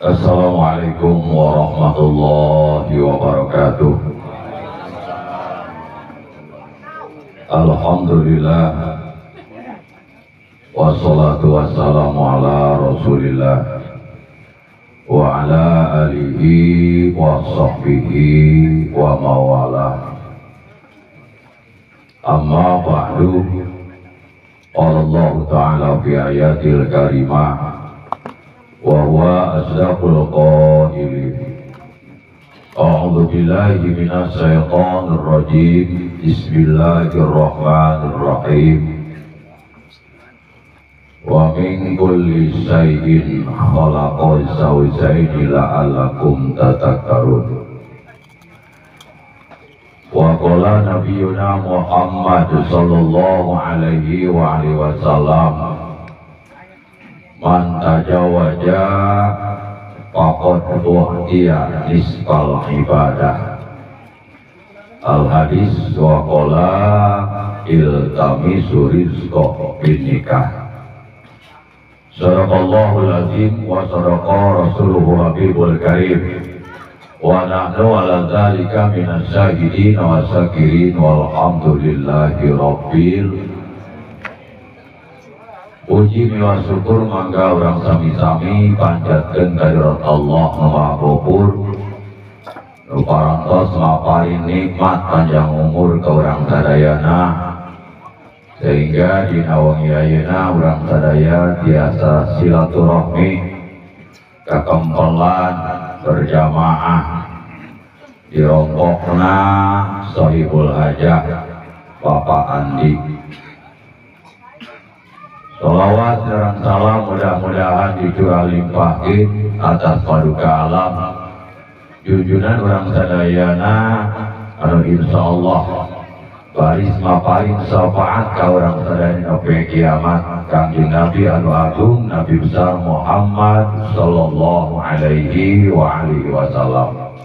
Assalamualaikum warahmatullahi wabarakatuh. Alhamdulillah, wassalatu wassalamu ala rasulillah wa ala alihi wa sahbihi wa mawalah. Amma ba'du, qala Allah ta'ala fi ayatil karimah wa huwa asdaqul qailin. A'udzu billahi minasy syaithanir rajim. Bismillahirrahmanirrahim. Wa min kulli syai'in khalaqna zawjayn la'allakum tadhakkarun. Wa qala nabiyyuna Muhammad sallallahu alaihi wa alihi wasallam, man tajawaja faqad uhtiya nisfal ibadah. Al hadis wa qala iltamisu rizqa bin nikah. Sadaqallahul azim wa sadaqa rasuluhu habibul karim. Wa nahnu ala dzalika minas syahidin wa syakirin walhamdulillahi rabbil. Puji miwa syukur mangga urang sami-sami panjatkeun kadirat Allah Maha Ghaffur nu parantos maparin nikmat panjang umur ka urang sadayana, sehingga dina wengi ayeuna urang sadaya tiasa silaturahmi kakempelan berjamaah di rombokna Sohibul Hajah Bapak Andi. Sholawat dan salam mudah-mudahan dicurah limpahkeun atas paduka alam junjunan urang sadayana anu insyaallah baris maparin syafaat ka urang sadayana poe kiamat, Kangjeng Nabi anu agung, Nabi besar Muhammad sallallahu alaihi wa alihi wasallam.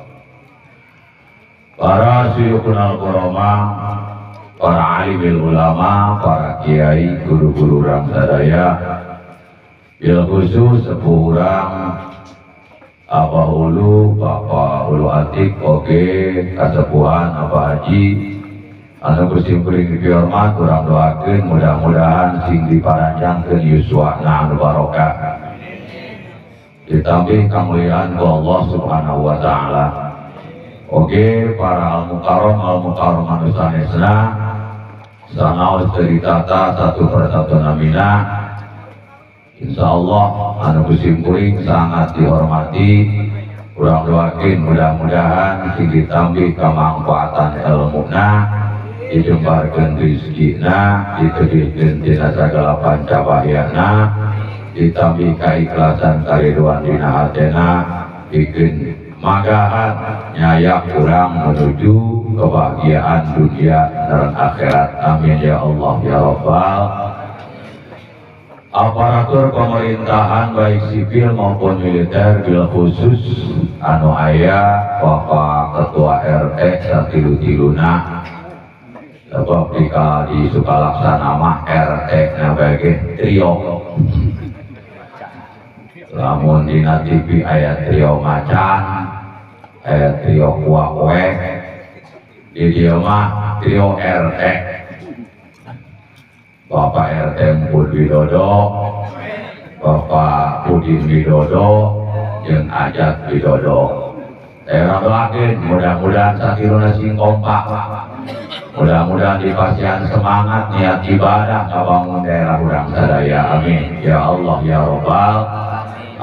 Para syuyukhun al-qurama, para alimil ulama, para kiai, guru-guru urang sadaya, bil khusus sepuh urang Abah Hulu, Bapak Hulu Atik, oke, kasepuhan Abah Haji, anu kusimkuring dihormat, urang doakeun mudah-mudahan sing diparanjangkeun yuswana anu barokah, ditambih kamuliaan ku Allah Subhanahu wa taala. Oke, para al-mukarram anu sanesna sanaos ceritata satu persatu namina, insyaallah anu kusimkuring sangat dihormati, urang doakeun mudah-mudahan sing ditambih kamanfaatan ilmuna, dijembarkeun rizkina, ditudihkeun tina sagala pancabahyana, ditambih kaikhlasan kariduan dina hatena, bikin magahan nyayak urang menuju kebahagiaan dunia dan akhirat. Amin ya Allah ya Rabbal. Aparatur pemerintahan baik sipil maupun militer bil khusus anu aya Bapak Ketua RT satilu-tiluna, sebab di Sukalaksana mah RT nabage trio, lamun dina TV aya trio macan, aya trio kuah-kueh, di dieu mah trio RT. Bapak RT Mpun Widodo, Bapak Pudin Widodo, jeung Ajat Widodo. Saya doakeun mudah-mudahan satiruna sing kompak, mudah-mudahan dipasihan semangat niat ibadah kabangun daerah urang sadaya. Amin ya Allah ya Rabbal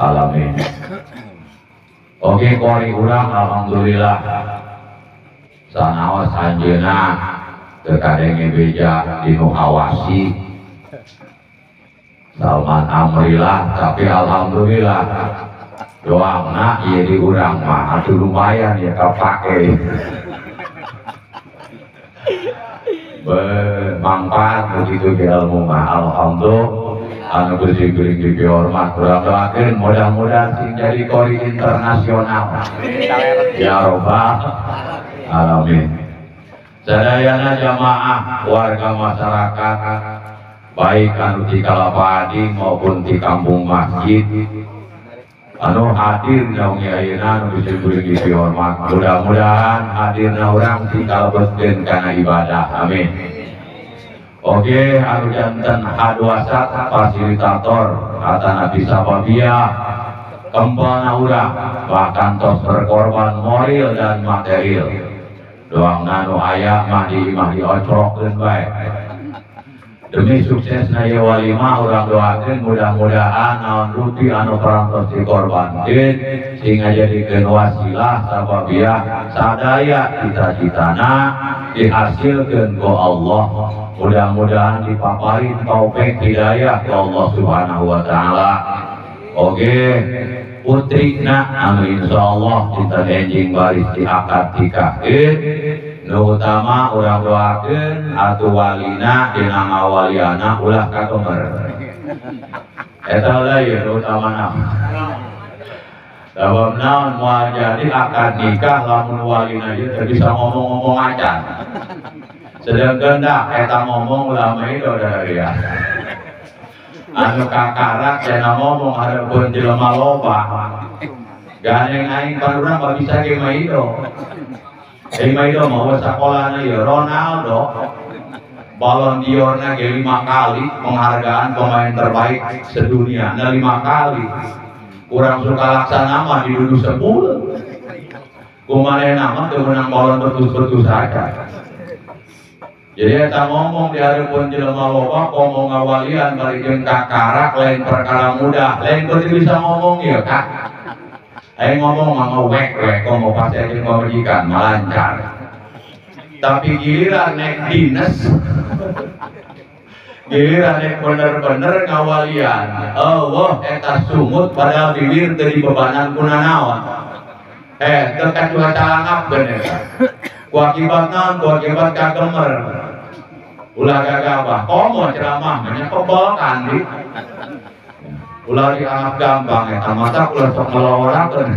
alamin. Oke, kori urang alhamdulillah sanaos anjeunna tekadenge beja dinu awasi Salman Amrilah, tapi alhamdulillah doangna ieu di urang mah atuh lumayan ya kapake bermanfaat begitu di ilmu mah alhamdulillah. Anu kuring dihormat urang doakeun mudah-mudahan sing jadi kori internasional ya Rabbal alamin. Sadayana jamaah warga masyarakat baik anu di Kalapadi maupun di kampung masjid anu hadir naung ayeuna nu disebut dihormat. Mudah-mudahan hadirna urang dikalebetkeun kana ibadah. Amin. Oke, anu janten hadwasat fasilitator atana bisa babia kembana urang bahkan tos berkorban moral dan material. Doang nanu aya mah diocrokkeun bae. Demi suksesna ieu walimah urang doakeun mudah-mudahan naon ruti anu parantos dikorbankeun sehingga jadikeun wasilah sababiah sadaya cita-citana dihasilkeun ku Allah. Mudah-mudahan dipaparin taufik hidayah ku Allah Subhanahu wa taala. Oke, putrina anu insyaallah dinten enjing baris diakad nikahkeun. Nu utama urang doakeun atuh walina dina ngawaliana ulah kakemer. Eta lain nu utamana. Sabab naon moal jadi akad nikah lamun walina ieu teu bisa ngomong-ngomong acan. Sedangkeun dah eta ngomong ulah maido dari ya. Anu kakarak cenah ngomong hareupeun jelema loba. Gandeng aing parurang bisa ge maido. Maido mau sakolana ya Ronaldo. Ballon d'Or-na ge 5 kali penghargaan pemain terbaik sedunia. 5 kali. Kurang suka laksana mah didudu 10. Kumanehna mah teu meunang ballon betus-betus saja. Jadi eta ngomong di hareupeun jelema loba ngomong ngawalian bari jeung kakarak lain perkara mudah, lain kudu bisa ngomong ieu Kak. Aing ngomong mah ngewek-wek ngomong pasti jeung majikan lancar. Tapi giliran nek dinas giliran nek bener-bener ngawalian, Allah eta sumut padahal bibir teu dibebanan ku nanaon. Teu kacuha calangapkeun eta. Ku akibat naon? Ku akibat kagemer. Ulah gagabah, komo ceramah nya kebal kandi. Ulah dianggap gampang eta mata ulah sok ngelorakeun.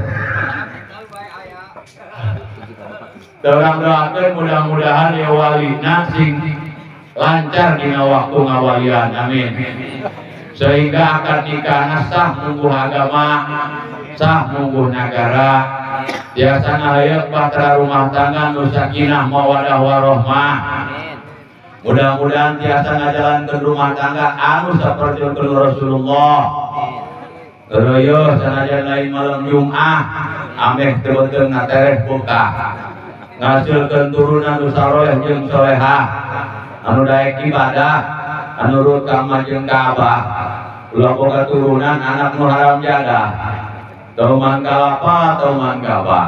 Doakeun mudah-mudahan ya walina sing lancar dina waktu ngawalian. Amin. Sehingga akad nikahna sah mungguh agama, sah mungguh negara. Biasana hayeup bahtera rumah tangga nu sakinah mawaddah warahmah. Mudah-mudahan tiasa ngajalankeun rumah tangga anu saperti Rasulullah. Terus sanajan lain malam Jumat ameh teu beuteung ngatereh buka. Ngasilkeun turunan nu saleh jeung salehah. Anu daek ibadah, anu nurut ka amma jeung ka abah. Ulah boga turunan anak nu haram jadah. Teuman kalapa, teuman gabah.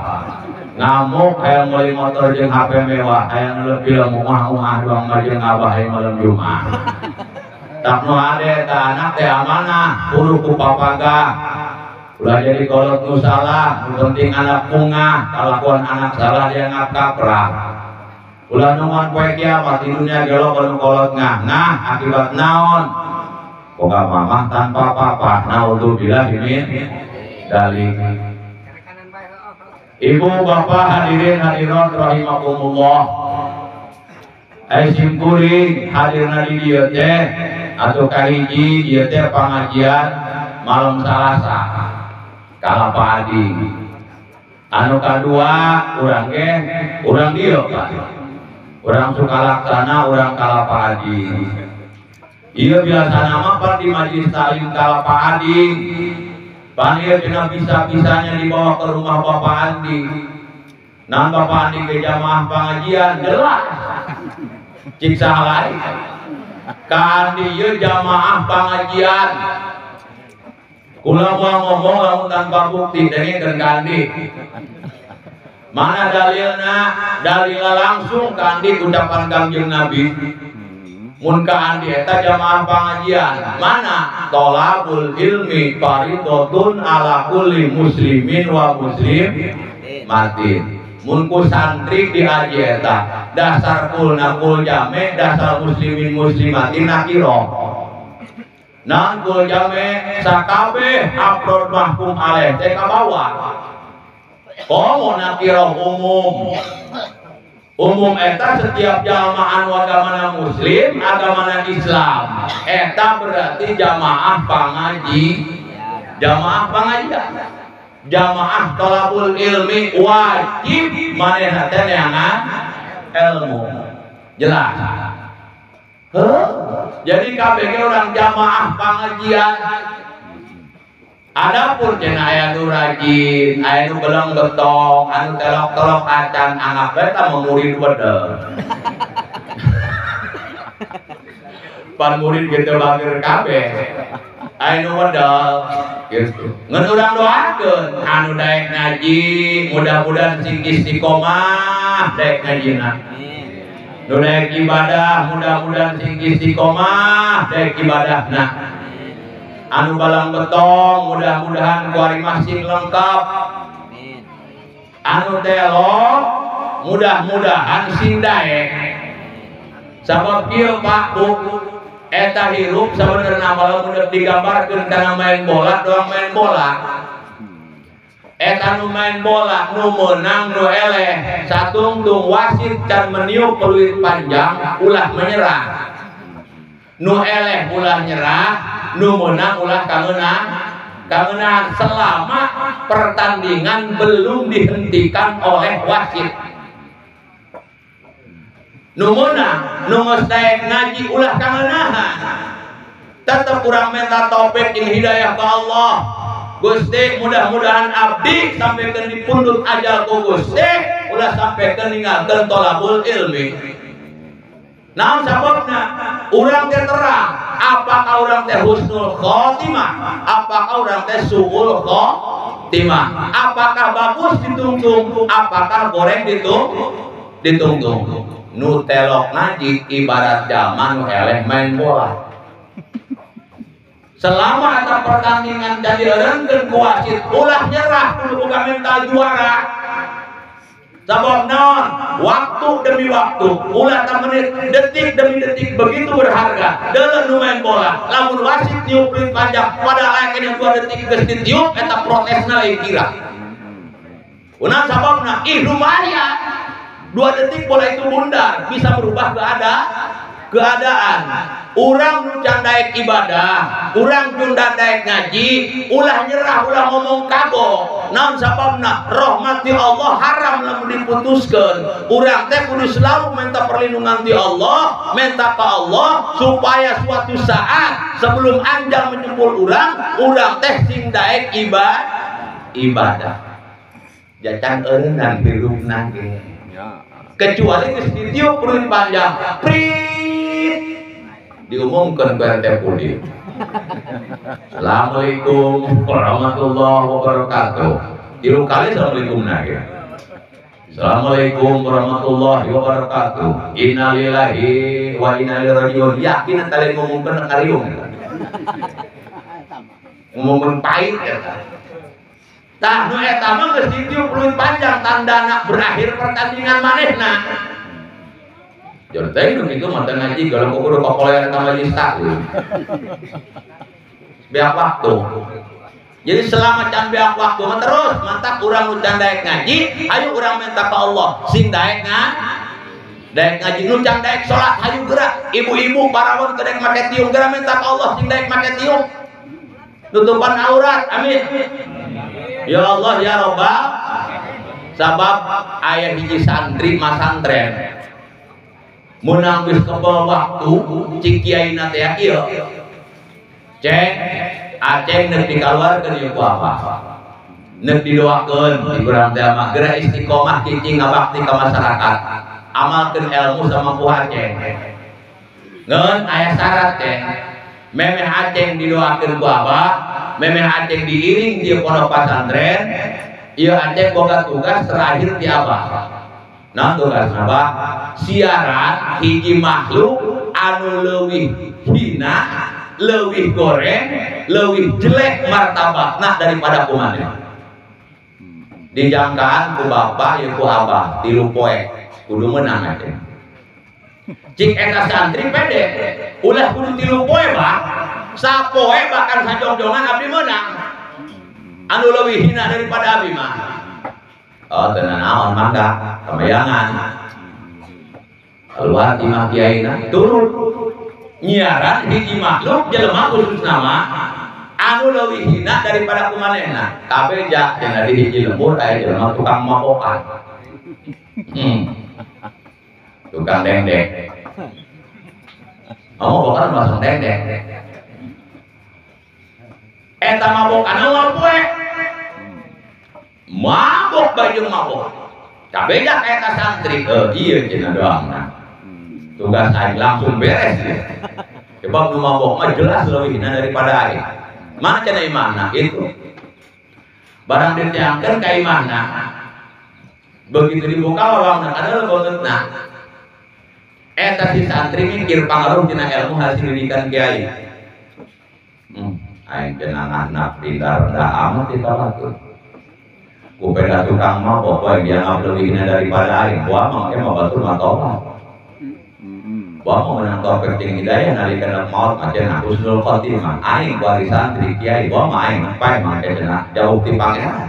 Ngamuk hayang meuli motor jeung HP mewah, hayang leuwih ungah-ungah doang jeung abah hayang malam Jumat. Tak nu ade ta anak teh amanah, kudu ku papaga. Ulah jadi kolot nu salah, nu penting anak ungah, kalakuan anak salah dia ngaprak. Ulah nungan poe kiamat di dunia gelo anu kolot ngah akibat naon? Boga mamah tanpa papa, naudzubillah min dalik. Ibu bapak hadirin hadirat rahimakumullah. Sim kuring hadirna di dieu teh atuh kahiji dieu teh pangajian malam Salasa. Kalapa adi. Anu kadua urang ge urang dieu Pak. Urang suka laksana urang kalapa adi. Ieu biasana mah pan di majelis taklim kalapa adi. Panggil kena bisa-bisanya dibawa ke rumah Bapak Andi. Nah Bapak Andi ke jamaah pengajian jelas ciksa lain. Kandi ye jamaah pengajian. Kula mau ngomong lamun tanpa bukti dengekeun kandi. Mana dalilna? Dalilna langsung kandi ucapan Kangjeng Nabi. Mun ka andi eta jamaah pengajian mana tolabul ilmi faridotun ala kulli muslimin wa muslim matin. Mun ku santri di aji eta dasar kulna kul jame dasar muslimin muslimatin nakiro. Nan kul jame sakabe afrod mahkum alaih teh ka bawah. Komo nakiro umum. Umum eta setiap jamaah agamana muslim, agamana Islam. Eta berarti jamaah pangaji, jamaah pengajian. jamaah thalabul ilmi wajib manehna teh neangan ilmu. Jelas. Jadi kabeh orang jamaah pengajian. Adapun cenah aya nu rajin, aya nu beleng getong, anu telok-telok acan anggap eta murid wedel. Pan murid gitu bageur kabeh. Aya nu wedel gitu. Ngan urang doakeun anu daek ngaji, mudah-mudahan sing istiqomah daek ngajina. Nu daek ibadah, mudah-mudahan sing istiqomah daek ibadahna. Anu balang betong, mudah-mudahan kuari masing lengkap. Anu telok, mudah-mudahan sing daek. Sabab kieu Pak Bu, eta hirup sabenerna lamun digambarkeun kana main bola, doang main bola. Eta nu main bola, nu meunang nu eleh, satungtung wasit can meniup peluit panjang, ulah menyerah. Nu eleh ulah nyerah, nu menang ulah kangenan selama pertandingan belum dihentikan oleh wasit. Nu menang, nu geus daek ngaji ulah kangenahan. Tetep urang minta taufik jeung hidayah ka Allah. Gusti mudah-mudahan abdi sampaikeun di pundut ajal ku Gusti, ulah sampaikeun ninggalkeun thalabul ilmi. Naon sababna? Urang teh terang, apakah urang teh husnul khotimah, apakah urang teh suul khotimah, apakah bagus ditungtung, apakah goreng ditungtung. Nu telok ngaji ibarat jaman nu eleh main bola. Selama ada pertandingan jadi reungkeun ku wasit, ulah nyerah kudu boga mental juara. Sabab naon? Waktu demi waktu, ulah ta menit, detik demi detik begitu berharga. Deuleu nu main bola, lamun wasit tiup peluit panjang, padahal aya kene 2 detik geus ditiup eta protesna lain kira. Kunaon sababna? Lumayan. 2 detik bola itu bundar, bisa merubah keadaan. Urang nu can daek ibadah, urang nu daek ngaji, ulah nyerah, ulah ngomong kagok. Naon sababna? Rahmati Allah haram lamun diputuskeun. Urang teh kudu selalu minta perlindungan ti Allah, minta ka Allah supaya suatu saat sebelum anjang menyempul urang teh sing daek ibadah. Jacan eureunnan hirupna ge. Kecuali geus ditiup peluit panjang, prit diumumkan ke RT Pudi. Assalamualaikum warahmatullahi wabarakatuh. 3 kali assalamualaikum nage. Assalamualaikum warahmatullahi wabarakatuh. Innalillahi wa inna ilaihi rajiun. Yakin tadi ngomongkeun kariung. Ngomongkeun pahit eta. Tah nu eta mah geus ditiup peluit panjang tandana berakhir pertandingan manehna. Jadi itu gitu mantan ngaji kalau kudu kokoleran ka majelis taklim. Beak waktu. Jadi selama can beak waktu mah terus mantap urang nu can daek ngaji, ayo urang minta ka Allah sing daek ngaji nu can daek salat hayu gerak. Ibu-ibu parawan teu daek make tiung geura minta ka Allah sing daek make tiung. Tutupan aurat, amin. Ya Allah ya Rabbal. Sabab aya hiji santri masantren. Munang geus kebal waktu cik kiaina teh ieu. Cek aceng neuk dikaluarkeun ieu ku apa? Neuk didoakeun di urang teh mah geura istiqomah cicing ngabakti ka masyarakat. Amalkeun ilmu sama ku aceng. Ngeun aya syarat teh. Memeh aceng didoakeun ku abah, memeh aceng diiring di pondok pesantren, ieu aceng boga tugas terakhir ti abah. Nah tugas apa? Siaran hiji makhluk anu leuwih hina, leuwih goreng, leuwih jelek martabatna daripada kumaneh. Dijangkaan ku bapak ya ku abah 3 poe kudu meunang atuh. Cik eta santri pede, ulah kudu 3 poe Bang. Sapoe bahkan sajongjongan abdi meunang. Anu leuwih hina daripada abdi mah. Oh tenan naon mangga kemayangan keluar di mah kiaina turun nyiaran hiji makhluk jelema khusus nama anu leuwih hina daripada kumanehna kabeh jak cenah di hiji lembur aya jelema tukang mabokan tukang dendek mabokan masuk dendek eta mabokan awal poe mabok bajung mabok kabeh jak eta santri ieu cenah doangna tugas aing langsung beres ya. Coba nu mabok mah jelas leuwih hina daripada aing mana cenah imahna itu barang ditiangkeun ka imahna begitu dibuka wawangna adalah bongetna eta si santri mikir pangaruh tina ilmu hasil didikan kiai aing cenah anak pintar rendah amat ditolak kupeda tukang mabok wae dia ngap leuwih hina daripada aing buah mangke mah batur mah tobat bahwa mau menang topik tinggi hidayah nalikeun maut macam husnul khotimah aing kuari santri kiai bahwa mah aing nempai mangke cenah jauh ti pangeran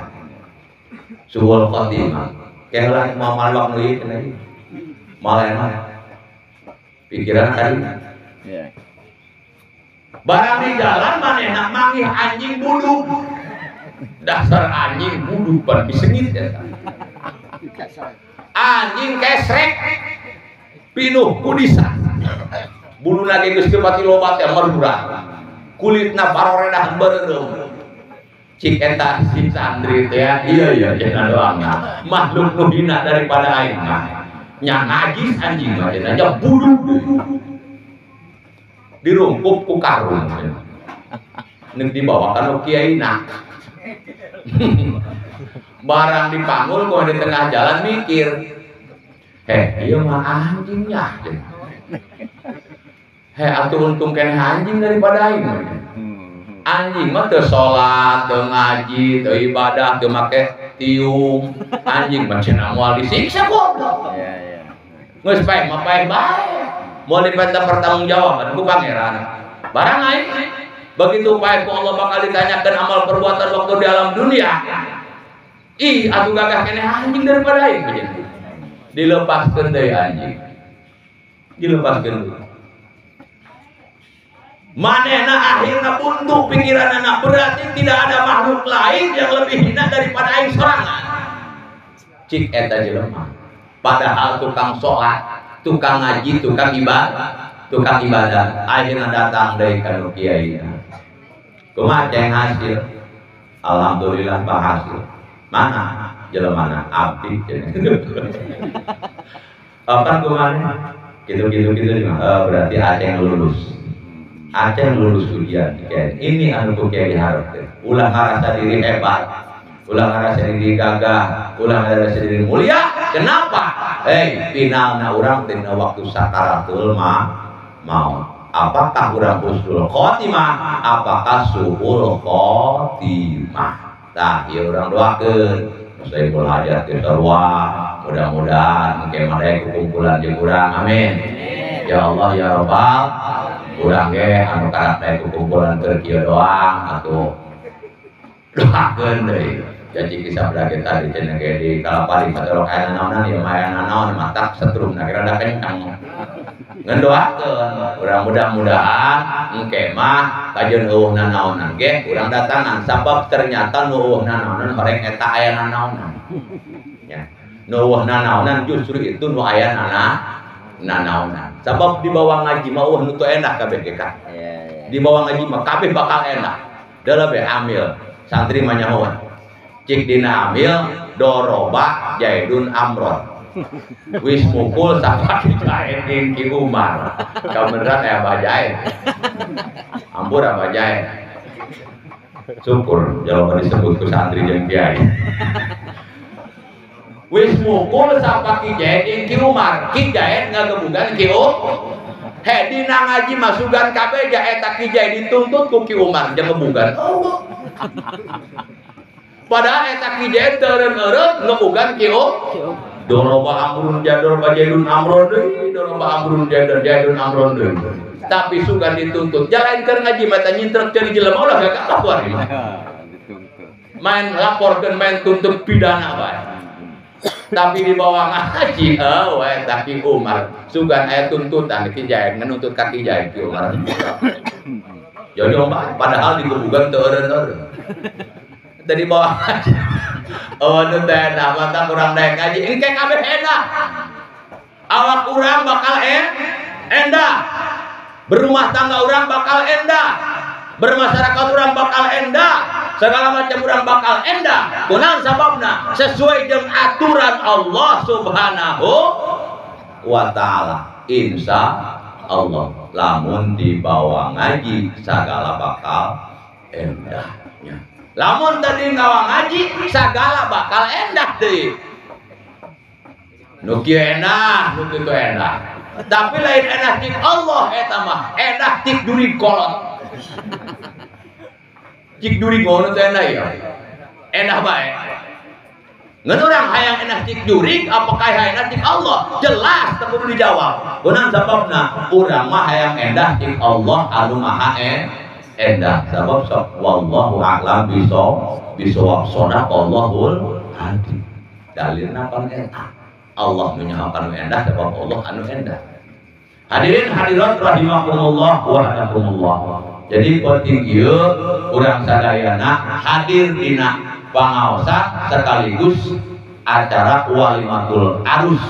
suhul khotimah keheula mau malwak nu ieu cenah ieu malena pikiran tadi barang di jalan manehna manggih anjing buduk dasar anjing buduk pan bisengit eta anjing kesrek pinuh kudisa buluna ge geus teu pati loba teh merurah kulitna paroredah bereum cik eta si santri teh iya cenah doangna makhluk nu hina daripada aing mah nya najis anjing mah cenah nya buduk dirungkup ku karung neuk dibawa ka kiaina barang dipanggul ku di tengah jalan mikir iya mah anjingnya atuh untung kene anjing daripada aing anjing mah teu salat teu ngaji teu ibadah teu make tiung anjing mah cenah moal disiksa goblok geus paeh mah paeh bae moal dipenta pertanggungjawaban ku pangeran barang aing begitu paeh ku Allah bakal ditanyakeun amal perbuatan waktu di alam dunia atuh gagah kene anjing daripada aing dilepaskan dari anjing dilepaskan manehna akhirna buntu pikiran anak berarti tidak ada makhluk lain yang lebih hina daripada aing sorangan cik eta jelema padahal tukang sholat tukang ngaji tukang ibadah akhirna datang dari kanu kiai kumaha ceng hasil alhamdulillah berhasil mana jelemana abdi apa kemana gitu berarti Aceh lulus ujian ini anu ku kiai diharap ulah ngarasa diri hebat ulah ngarasa diri gagah ulah ngarasa diri mulia kenapa finalna urang tina waktu sakaratul maut apakah urang husnul khotimah apakah suhul khotimah tah ieu urang doakeun Saiful hajat ke sarwa mudah-mudahan engke made kumpulan jeung urang amin ya Allah ya Rabbal urang ge anu karate kumpulan keur kieu doang atuh doakeun deui janji kisah berakhir tadi cenah ge di Kalapari matorok aya naonan ieu mah aya naon matak setrumna rada kencang ngendoakeun urang mudah-mudahan engke mah kajeun eueuhna naonan ge urang datangan sabab ternyata nu eueuhna naonan horeng eta aya naonan nya nu eueuhna naonan justru itu nu aya naonan sabab di bawah ngaji mah eueuh nu teu enak kabeh ge ka di bawah ngaji mah kabeh bakal enak da lebih amil santri mah nyahoan cik dina amil doroba jaidun amron wis mukul sampai jahit Ki Umar kebeneran Abah Jahit ampur Abah Jahit syukur jawaban disebut ku santri jeung kiai wis mukul sampai Ki Umar Ki Jahit ngagebugan Ki dina ngaji masugan kabeh eta Ki Jahit dituntut ku Ki Umar jeung ngebugan padahal eta Ki Jahit teureun-eureun ngebugan Ki Doroba amrun jaidun amron deui doroba amrun jaidun amron deui tapi sugan dituntut jalan keur ngaji mata nyintrek jeung jelema ulah gagak lapor main laporkeun main tuntut pidana bae tapi di bawah ngaji wae tapi Umar sugan aya tuntutan Ki Jahit nuntut ka Ki Jahit Ki Umar Jojo mah padahal dikebukan teu eureun-eureun. Tadi bawa ngaji. Oh nu teh enak mata kurang daek ngaji engke kabeh enak. Awak urang bakal endah. Berumah tangga urang bakal endah. Bermasyarakat urang bakal endah. Segala macam urang bakal endah. Kunaon sababna? Sesuai dengan aturan Allah Subhanahu wa taala. Insya Allah lamun dibawa ngaji sagala bakal endahnya. Lamun tadi ngawa ngaji sagala bakal endah deui. Nu kieu endah, nu kitu endah. Tapi lain endah tik Allah eta mah, endah tik duri kolot. Cik duri ngono teh endah ya. Endah bae. Ngan urang hayang endah cik duri apakah hayang endah cik Allah? Jelas teu kudu dijawab. Kunaon sababna? Urang mah hayang endah cik Allah anu maha endah. Sabab sok wallahu a'lam bisawab sadaqallahul adzim. Dalilna pan eta. Allah menyahakan endah sebab Allah anu endah. Hadirin hadirat rahimakumullah wa rahimakumullah. Jadi penting ieu urang sadayana hadir dina pangaosan sekaligus acara walimatul arus.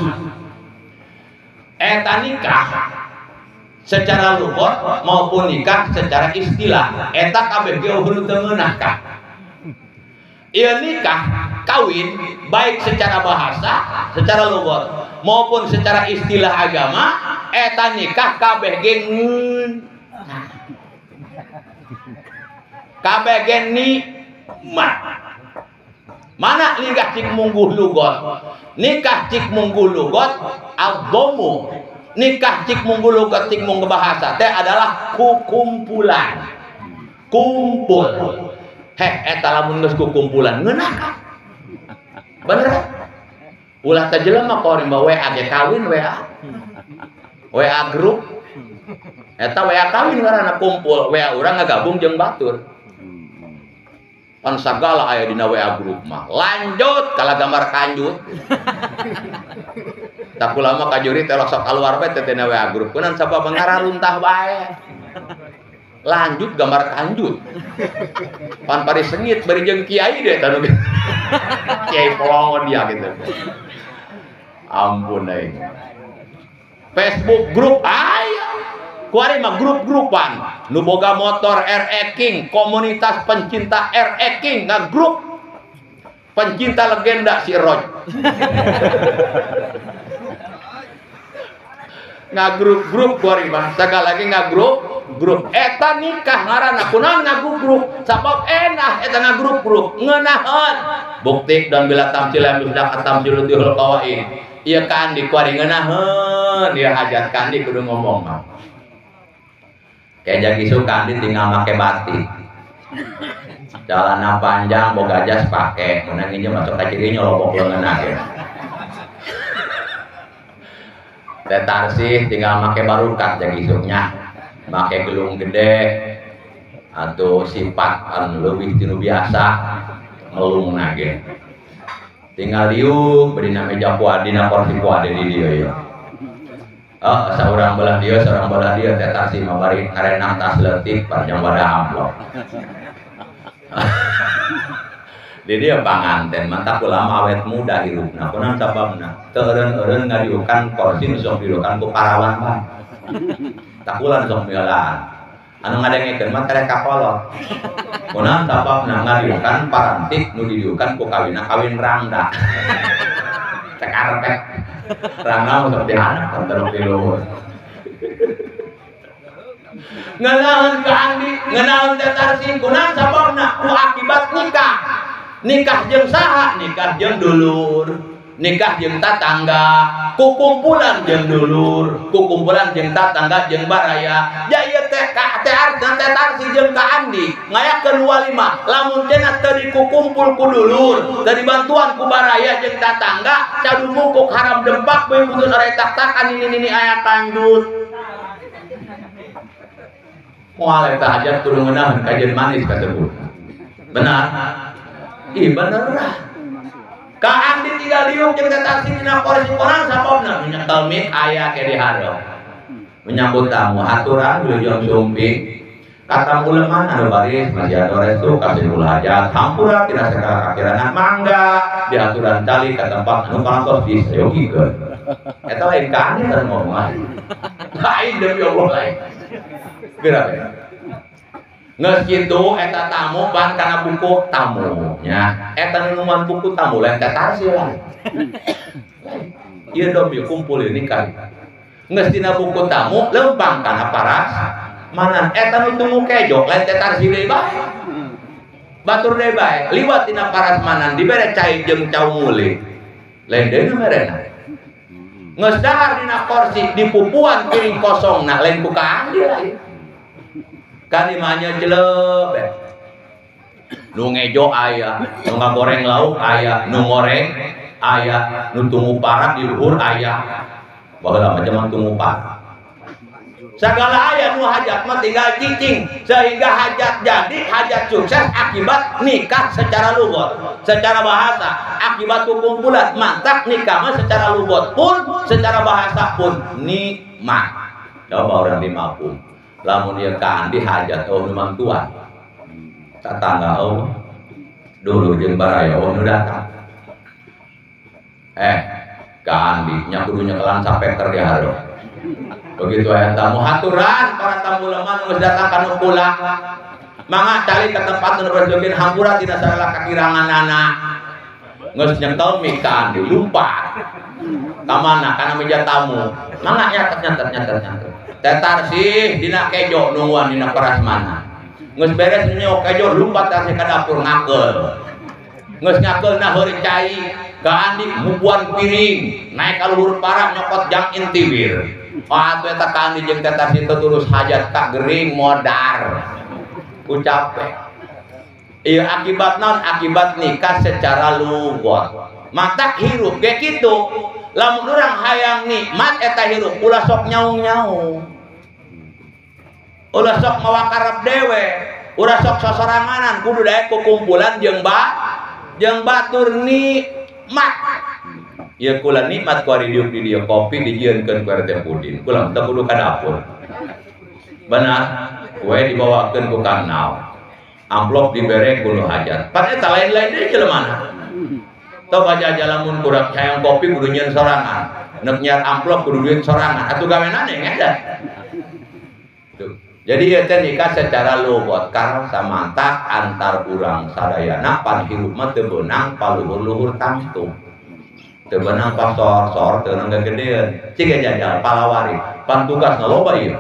Eta nikah secara lughat maupun nikah secara istilah eta kabeh ge hulu teu ngeunah kah. Ieu nikah kawin baik secara bahasa, secara lughat maupun secara istilah agama eta nikah kabeh ge ngeunah. Kabeh ge nikmat. Mana nikah cik mungguh lughat? Nikah cik mungguh lughat al-dhammu. Nikah cik mungguh lughat cik mungguh bahasa teh adalah kukumpulan. Kumpul. Eta lamun geus kukumpulan ngeunah kan? Bener kan? Ulah teh jelema kori mah WA ge kawin WA grup. Eta WA kawin ngaranna kumpul, WA urang ngagabung jeung batur. Pan sagala aya dina WA grup mah. Lanjut kala gambar kanjut. Tak ulama kajuri teh sok kaluar bae teh dina WA grup. Kunaon sabab ngararuntah bae. Lanjut gambar kanjut. Pan pari sengit bari jeung kiai deh tanu. Kiai polongon dia gitu. Ampun aing. Facebook grup aya. Kuari mah grup-grupan. Nu boga motor RE King, komunitas pencinta RE King, grup pencinta legenda si Roj. Grup kuari mah, sagala lagi grup. Eta nikah ngaranna kunaon grup. Sabab enah eta grup ngeunaheun. Bukti dan bila tamsilan bisdak tamsilul dihul qawaid. Ieu kan di kuari ngeunaheun, ieu hajat kandi kudu ngomong mah. Kayak jagi suka tinggal make batik. Jalan panjang boga jas pake, mun nginjem masuk ka ciri nyolobok leungeunna ge. Teh tarsih tinggal make barukat jagi isuknya. Make gelung gede atau sifat anu leuwih tinu biasa ngelungna ge. Tinggal diuk beri meja puadina kursi puade di dieu ya. Seorang belah dia teh tarsih mabari ngarenang tas leutik panjang pada amplop. Di dia panganten mantap ulama awet muda hirupna. Kunaon sababna? Teu eureun-eureun ngadiukan kursi nu sok didukan ku parawan bae. Tak ulah sok miolaan. Anu ngadengekeun mah karek kapolot. Kunaon sababna ngadiukan parantik nu didiukan ku kawin rangda. Cek arepek. Rangga untuk dihanap terus diluhur. Ngeunaheun ka Andi, ngeunaheun teh tarsih kunaon sababna? Ku akibat nikah. Nikah jeung saha? Nikah jeung dulur. Nikah jeung tatangga, kukumpulan jeung dulur, kukumpulan jeung tatangga jeung baraya. Ya ieu teh ka teh artna teh tarsih jeung ka Andi, ngayakeun walimah. Lamun cenah teu dikukumpul ku dulur, teu dibantuan ku baraya jeung tatangga, cadu mungkuk haram dempak bae putun retak-takan ini aya kanjut. Moal eta hajat kudu ngeunaheun kajian manis kasebut. Benar? Ih bener lah. Ka Andi tinggal diuk jeung teh tarsih dina kursi urang sababna nyekel mik aya ke di haro. Menyambut tamu aturan wilujeng sumping Kata ulama anu baris masih ada restu kasih hajat hampura tidak sekala kakirangan mangga diaturan cali ke tempat anu kantos disayogikeun eta lain kane kan ngomong lain demi Allah lain kira-kira nges kitu eta tamu ban kana buku tamu nya eta numan buku tamu lain teh tarsi lain ieu dom kumpul ini kan nges dina buku tamu lempang kana paras mana eta nu tunggu kejo lain teh tarsi deui bae batur deui bae liwat dina paras manan dibere cai jeung cau muli lain deui nu merena geus dahar dina kursi dipupuan piring kosongna lain ku kaandi lain kan imanya jeleb nu ngejo aya nu ngagoreng lauk aya nu ngoreng aya nu tunggu parak di luhur aya baheula macam tunggu parak segala aya nu hajat mah tinggal cicing sehingga hajat jadi hajat sukses akibat nikah secara lugot secara bahasa akibat kumpulan mantak nikah mah secara lugot pun secara bahasa pun nikmat coba orang dimapun lamun dia kandi hajat oh nu mantuan tetangga oh dulu jeung baraya oh nu datang kandi nya kudu nyekelan sampai ter di haro begitu aya tamu haturan para tamu lemah geus datang kana pulang mangga cali ke tempat nu berjogeun hampura tina salah kakiranganana geus nyentel mikan dilumpat ka mana kana meja tamu mangga nyatet teh tarsih dina kejo nungguan dina prasmanan geus beres nyok kejo lumpat tarsih ka dapur ngakeul geus ngakeulna heureun cai ka andik mubuan piring naik ka luhur parak nyokot jang intibir atuh eta ka andi jeung teh tarsih terus hajat ka gering modar ku capek ieu akibat naon akibat nikah secara lugot matak hirup ge kitu lamun urang hayang nikmat eta hirup ulah sok nyaung-nyaung ulah sok mawakarep dewe ulah sok sosoranganan kudu daek kukumpulan jeung batur nikmat ieu kula nikmat ku ari diuk di dieu kopi dijieunkeun ku RT Pudin kula teu kudu ka dapur benar kue dibawakeun ku Kang Nau amplop dibere ku nu hajat pan eta lain-lain deui jelemana teu bajaja lamun kurang hayang kopi kudu nyieun sorangan neuk nyiar amplop kudu duit sorangan atuh gawenan ngeda tuh jadi ieu teh nikah secara lugot karena samantak antar urang sadayana pan hirup mah teu beunang paluhur-luhur tangtung teu beunang pasor-sor teu beunang gegedeun cik jajal palawari pan tugasna loba ieu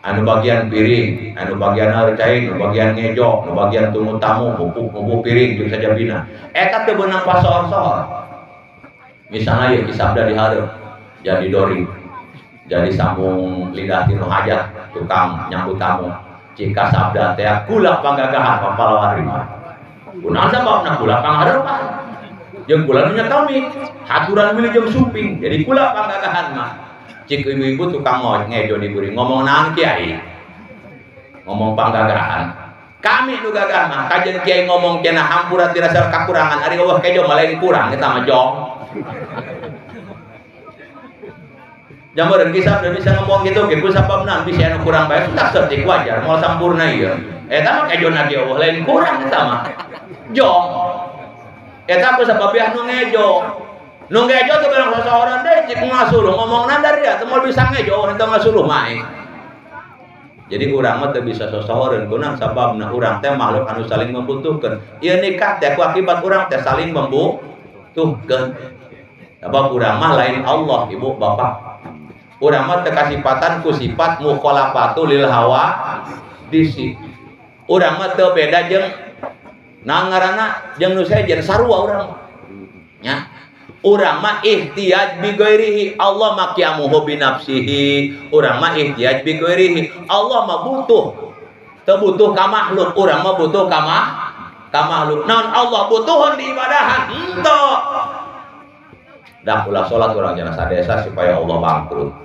anu bagian piring anu bagian harcain anu bagian ngejo anu bagian tunggu tamu pupuk piring jeung sajabina eta teu beunang pasor-sor misalnya ieu kisabda dihareup jadi dori jadi sambung lidah tinu hajat tukang nyambut tamu jika sabda teh kula panggagahan papalawari mah kunaon sababna kula panghareupan jeung kula nu nyekami haturan wilujeng suping jadi kula panggagahan mah cik ibu-ibu tukang ngejo di buri ngomong naon kiai ngomong panggagahan kami nu gagah mah kajen kiai ngomong cenah hampura dirasa kakurangan ari eueuh kejo mah lain kurang eta mah jong jameureun kisah udah bisa ngomong gitu ge ku sababna bisa anu kurang bae tak setik wajar moal sampurna ieu eta mah kejona ge eueuh lain kurang eta mah jong eta ku sababnya nu ngejo tuh barang seseorang deh cik ngasuluh ngomong nandar ya teu moal bisa ngejo eta ngasuluh mae jadi urang mah teu bisa seseorang kunang sababna urang teh makhluk anu saling membutuhkeun ieu nikah teh ku akibat urang teh saling membutuhkeun sabab urang mah lain Allah ibu bapak urang mah teu kasipatan ku sifat mukhalafatu lil hawa disi urang mah teu beda jeung nangarana jeung nu sejen sarua urang nya urang mah ihtiyaj bi ghairihi Allah mah qiyamuhu bi nafsihi urang mah ihtiyaj bi ghairihi Allah mah butuh teu butuh ka makhluk urang mah butuh ka makhluk naon Allah butuhun di ibadahan henteu dah ulah sholat orang jangan sadesa supaya Allah bangkrut.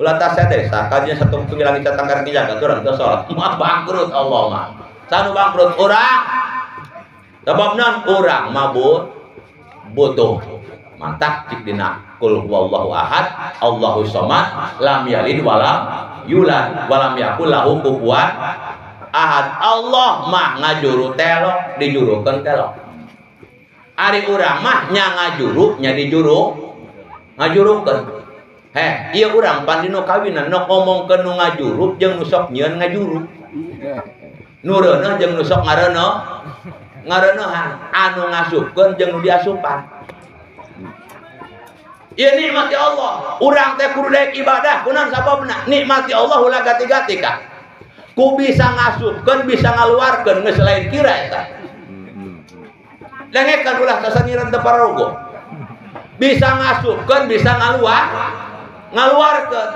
Ulah tas sadesa kajian satu tunggu lagi catangkan dijaga orang teu sholat mah bangkrut Allah mah. Sanu bangkrut urang. Sebab non urang mah butuh Mantak cik dina qul huwallahu ahad Allahus samad lam yalid walam yulad walam yakul lahu kufuwan ahad. Allah mah ngajuru telok dijurukeun telok. Ari urang mah nya ngajuru nya ngajurukeun. Heh, ieu urang pan dina kawinan nu ngomongkeun nu ngajuru jeung nu sok nyieun ngajuru. Nu reuneuh jeung nu sok ngareuneuhan, anu ngasupkeun jeung nu diasupan. Ieu nikmati Allah. Urang teh kudu daek ibadah, kunaon sababna? Nikmati Allah ulah gati-gati kah? Ku bisa ngasupkeun, bisa ngaluarkeun geus lain kira eta. Lengekan ulah sasangiran teu pararogo. Bisa ngasupkeun, bisa ngaluarkeun.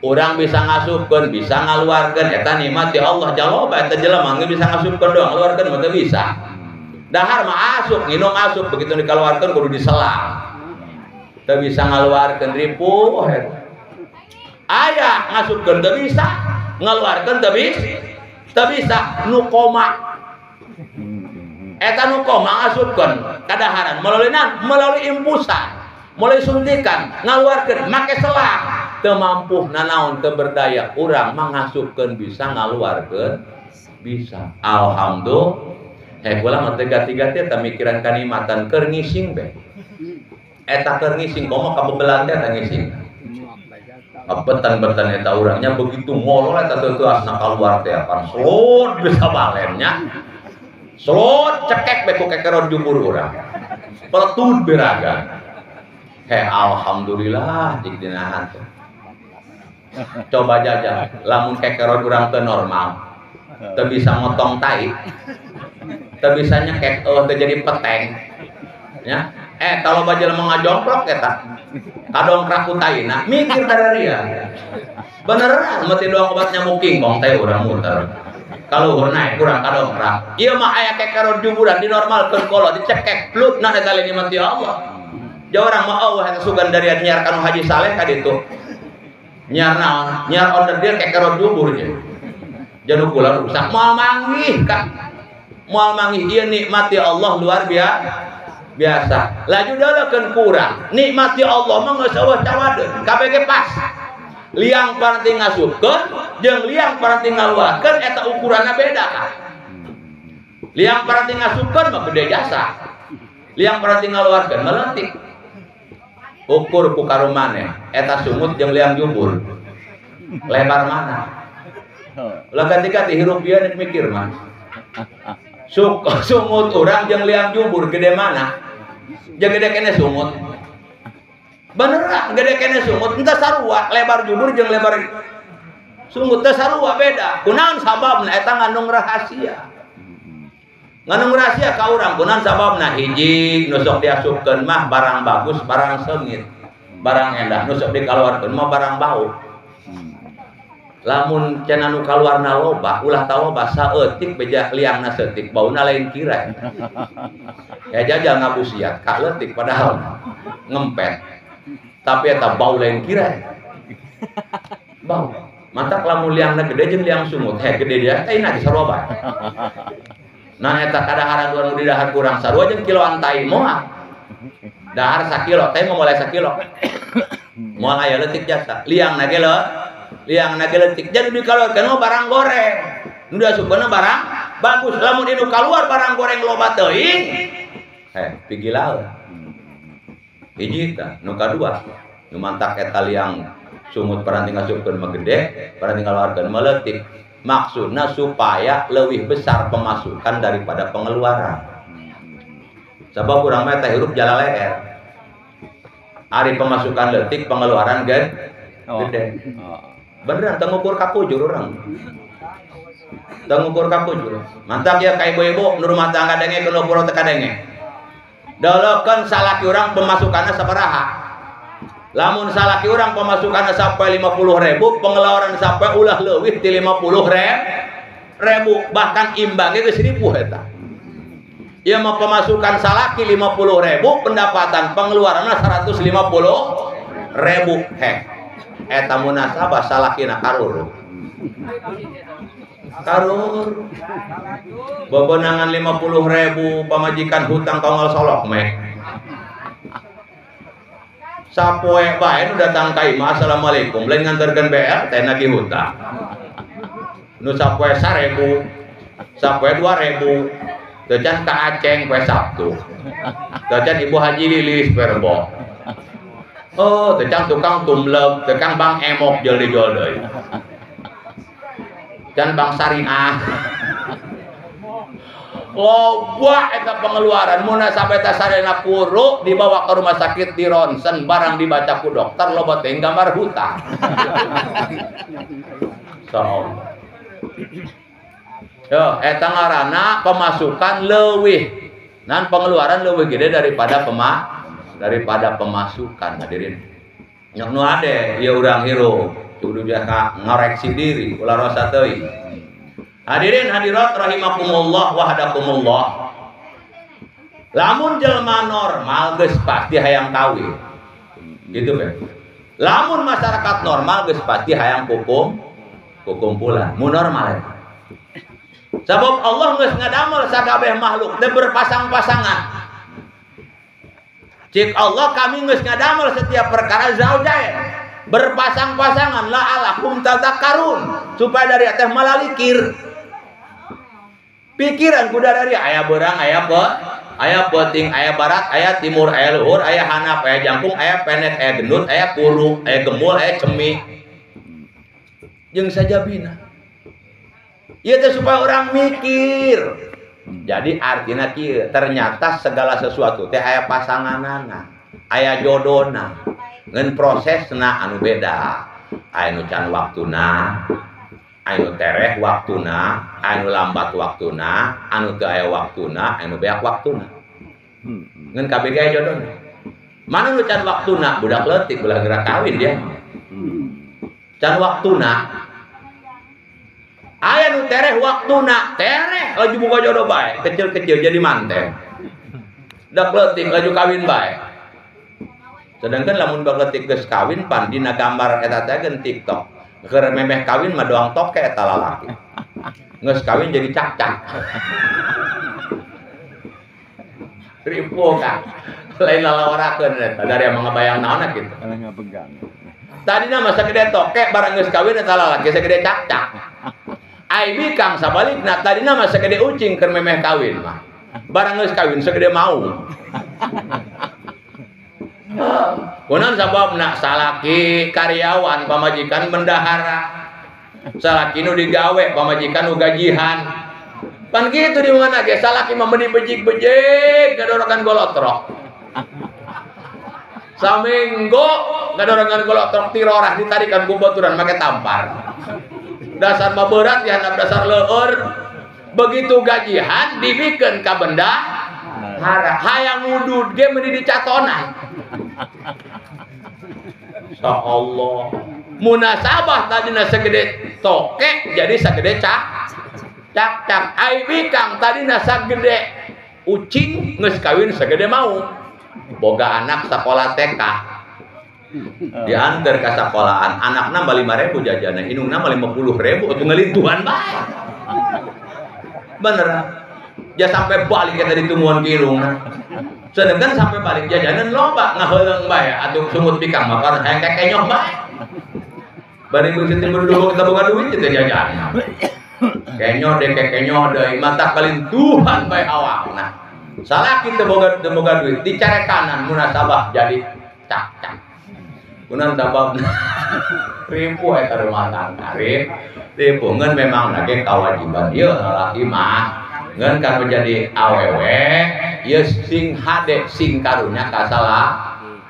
Urang bisa ngasupkeun, bisa ngaluarkeun eta nikmati Allah. Jaloba eta jelema geus bisa ngasupkeun doang, ngaluarkeun mah teu bisa. Dahar mah asup, nginum asup begitu dikaluarkeun kudu diselang. Teu bisa ngaluarkeun ripuh eta. Aya ngasupkeun teu bisa, ngaluarkeun teu bisa, nu koma. Eta nu koma ngasupkeun kadaharan melalui impusan, melalui suntikan, ngaluarkeun make selang. Teu mampu nanaon teu berdaya, urang mah ngasupkeun bisa, ngaluarkeun bisa. Alhamdulillah. Kula mah teu gati-gati eta mikiran kanikmatan keur ngising be. Eta keur ngising komo kabebelan teh eta ngising. Betan-betan eta urangnya begitu molol eta teu asna kaluar teh pan slot bisa balennya. Slot cekek beku kekeron jumur urang. Peletut beragan. Alhamdulillah jeung dinahan teh. Coba jajal lamun kekeron urang teu normal. Teu bisa motong tai. Teu bisa nyekek teu jadi peteng. Ya. Kalau bajel mengajongklok eta kadongkrak ku taina mikir kadaria beneran mati doang obat nyamuk kingkong teh urang muter kaluhur naik kurang kadongkrak ieu mah aya kekeron juburan dinormalkeun kolo dicekek plutna eta lini mati Allah ja urang mah Allah eta sugan dari nyiar kanu Haji Saleh ka ditu nyiar naon nyiar order dia kekeron jubur je janu kula rusak moal manggih ieu nikmati Allah luar biasa. Laju dalekeun kurang. Nikmati Allah mah geus eueuh cawadeun. Kabeh pas. Liang paranti ngasupkeun jeung liang paranti ngaluarkeun eta ukuranna beda kan. Liang paranti ngasupkeun mah gede jasa. Liang paranti ngaluarkeun meleutik. Ukur ku karumaneh eta sumut jeung liang jubur. Lebar mana? Ulah ganti-ganti hirup ieu mikir mah. Sumut urang jeung liang jubur gede mana? Jeung gede kene sumut. Beneran gede kene sumut entah sarua lebar jubur jeung lebar sumut teh sarua beda. Kunaon sababna eta ngandung rahasia. Ngandung rahasia ka urang kunaon sababna hiji nu sok diasupkeun mah barang bagus, barang sengit. Barang endah nu sok dikaluarkeun mah barang bau. Lamun cenah nu kaluarna loba ulah taloba saeutik beja liangna seutik bauna lain kira. Ya jajal ngabusiat ka leutik padahal ngempet. Tapi eta bau lain kira. Bau. Mantak lamun liangna gede jeung liang sumut, gede dia teh na sarua. Nah eta kadaharan anu di dahar kurang sarua jeung kiloan tai moal. Dahar sakilo teh moal 1 kilo. Moal aya leutik jasa. Liangna ge liang nageletik jadi dikaluarkeun barang goreng nu diasupkeun barang bagus lamun dinu kaluar barang goreng loba teuing pigilaeun hiji tah nu kadua nu mantak eta liang sumut paranti ngasupkeun mah gede paranti ngaluarkeun mah leutik maksudna supaya leuwih besar pemasukan daripada pengeluaran sabab urang mah teh hirup jala leer ari pemasukan leutik pengeluaran gede beneran tengukur kapujur orang tengukur kapujur mantap ya ka ibu-ibu nu rumah tangga denge ke pura teka denge dalekeun salaki urang pemasukanna sabaraha lamun salaki urang pemasukanna sampai 50.000 pengeluaran sampai ulah leuwih ti 50.000 bahkan imbangnya geus 1.000 eta ieu mah pemasukan salaki 50.000 pendapatan pengeluaranna 150.000 eta munasabah salakina karur bebenangan 50.000 pamajikan hutang kongol solok meh Sapoe bae nu datang ka imah assalamualaikum lain nganterkeun BR teh nagih hutang. Nu sapoe 1000, sapoe 2000, teu can ka Aceng poe Sabtu. Teu can Ibu Haji Lilis perbo. Oh, teu can tukang tumleb, teu can Bang Emok jol dijol deui. Can Bang Syariah. Loba eta pengeluaran mun sampai ta sarena puru dibawa ke rumah sakit di ronsen barang dibaca ku dokter loba teh gambar hutang. So. Yo, eta ngaranna pemasukan leuwih. Nan pengeluaran leuwih gede daripada pemasukan hadirin. Nya nu ade ieu urang hirup kudu jaka ngoreksi diri ulah rasa teuing. Hadirin hadirat rahimakumullah wahdakumullah. Lamun jelema normal geus pasti hayang kawin. Gitu kan. Lamun masyarakat normal geus pasti hayang kukumpulan. Mun normal ya. Sabab Allah geus ngadamel sakabeh makhluk teh berpasang-pasangan. Cik Allah kami geus ngadamel setiap perkara zaujain. Berpasang-pasangan la alakum tazakkarun supaya dari teh malalikir. Pikiran kuda dari ayah berang, ayah peting, ayah barat, ayah timur, ayah luhur, ayah hanap, ayah jangkung, ayah pendek, ayah gendut, ayah kuru, ayah gemul, ayah cemik. Jeung saja bina. Ieu teh supaya orang mikir. Jadi artinya kieu, ternyata segala sesuatu teh aya pasanganana, aya jodona. Ngeun prosesna anu beda. Aya nu can waktuna, anu tereh waktuna, anu lambat waktuna, anu teu aya waktuna, anu beak waktuna. Ngeun kabeh aya jodohna. Mana nu can waktuna? Budak leutik belah gerak kawin dia. Can waktuna. Aya nu tereh waktuna, tereh laju boga jodoh bae, kecil-kecil jadi manten. Dak leutik laju kawin bae. Sedangkan lamun budak leutik geus kawin pan dina gambar eta teh geun TikTok. Keur memeh kawin mah doang toke eta lalaki. Geus kawin jadi cak-cak. Ripo kan. Lain lalawarakeun eta dari emang ngabayang naonna kitu. Tadina mah sagede toke barang geus kawin eta lalaki sagede cak-cak. Ai bikang sabalikna tadina mah sagede ucing keur memeh kawin mah. Barang geus kawin sagede mau. Kunaon sababna salaki karyawan pamajikan bendahara. Salaki nu digawe pamajikan nu gajihan. Pan kitu di mana ge salaki mah meuni bejig-bejig gadorokan golotrok. Saminggo gadorokan golotrok tirorah ditarikan ku baturan make tampar. Dasar mah berat ya anak dasar leur. Begitu gajihan dibikeun ka bendahara. Hayang ngudud ge meuni dicatonan. Insyaallah munasabah tadina segede toke jadi segede cak ai bikang tadina sagede ucing geus kawin segede mau boga anak sekolah TK diantar ke sekolahan anakna mah 5.000 jajanan indungna mah 50.000 untuk ngelintuhan bae bener ya sampai balik eta ditungguan ke indungna. Sedangkan sampai balik jajanan loba ngaheuleng bae atuh sumut bikang mah karena hayang kekenyoh bae. Bari begitu berdua kita boga duit teh jajanan. Kenyoh deui mata kalintuhan bae awakna. Salaki teu boga duit dicarekanan munasabah jadi cak-cak. Kunaon sababna? Ripu eta rumah tangga ripu ngeun memang lagi kewajiban ieu lalaki mah ngeun kan menjadi awewe ieu sing hade sing karunya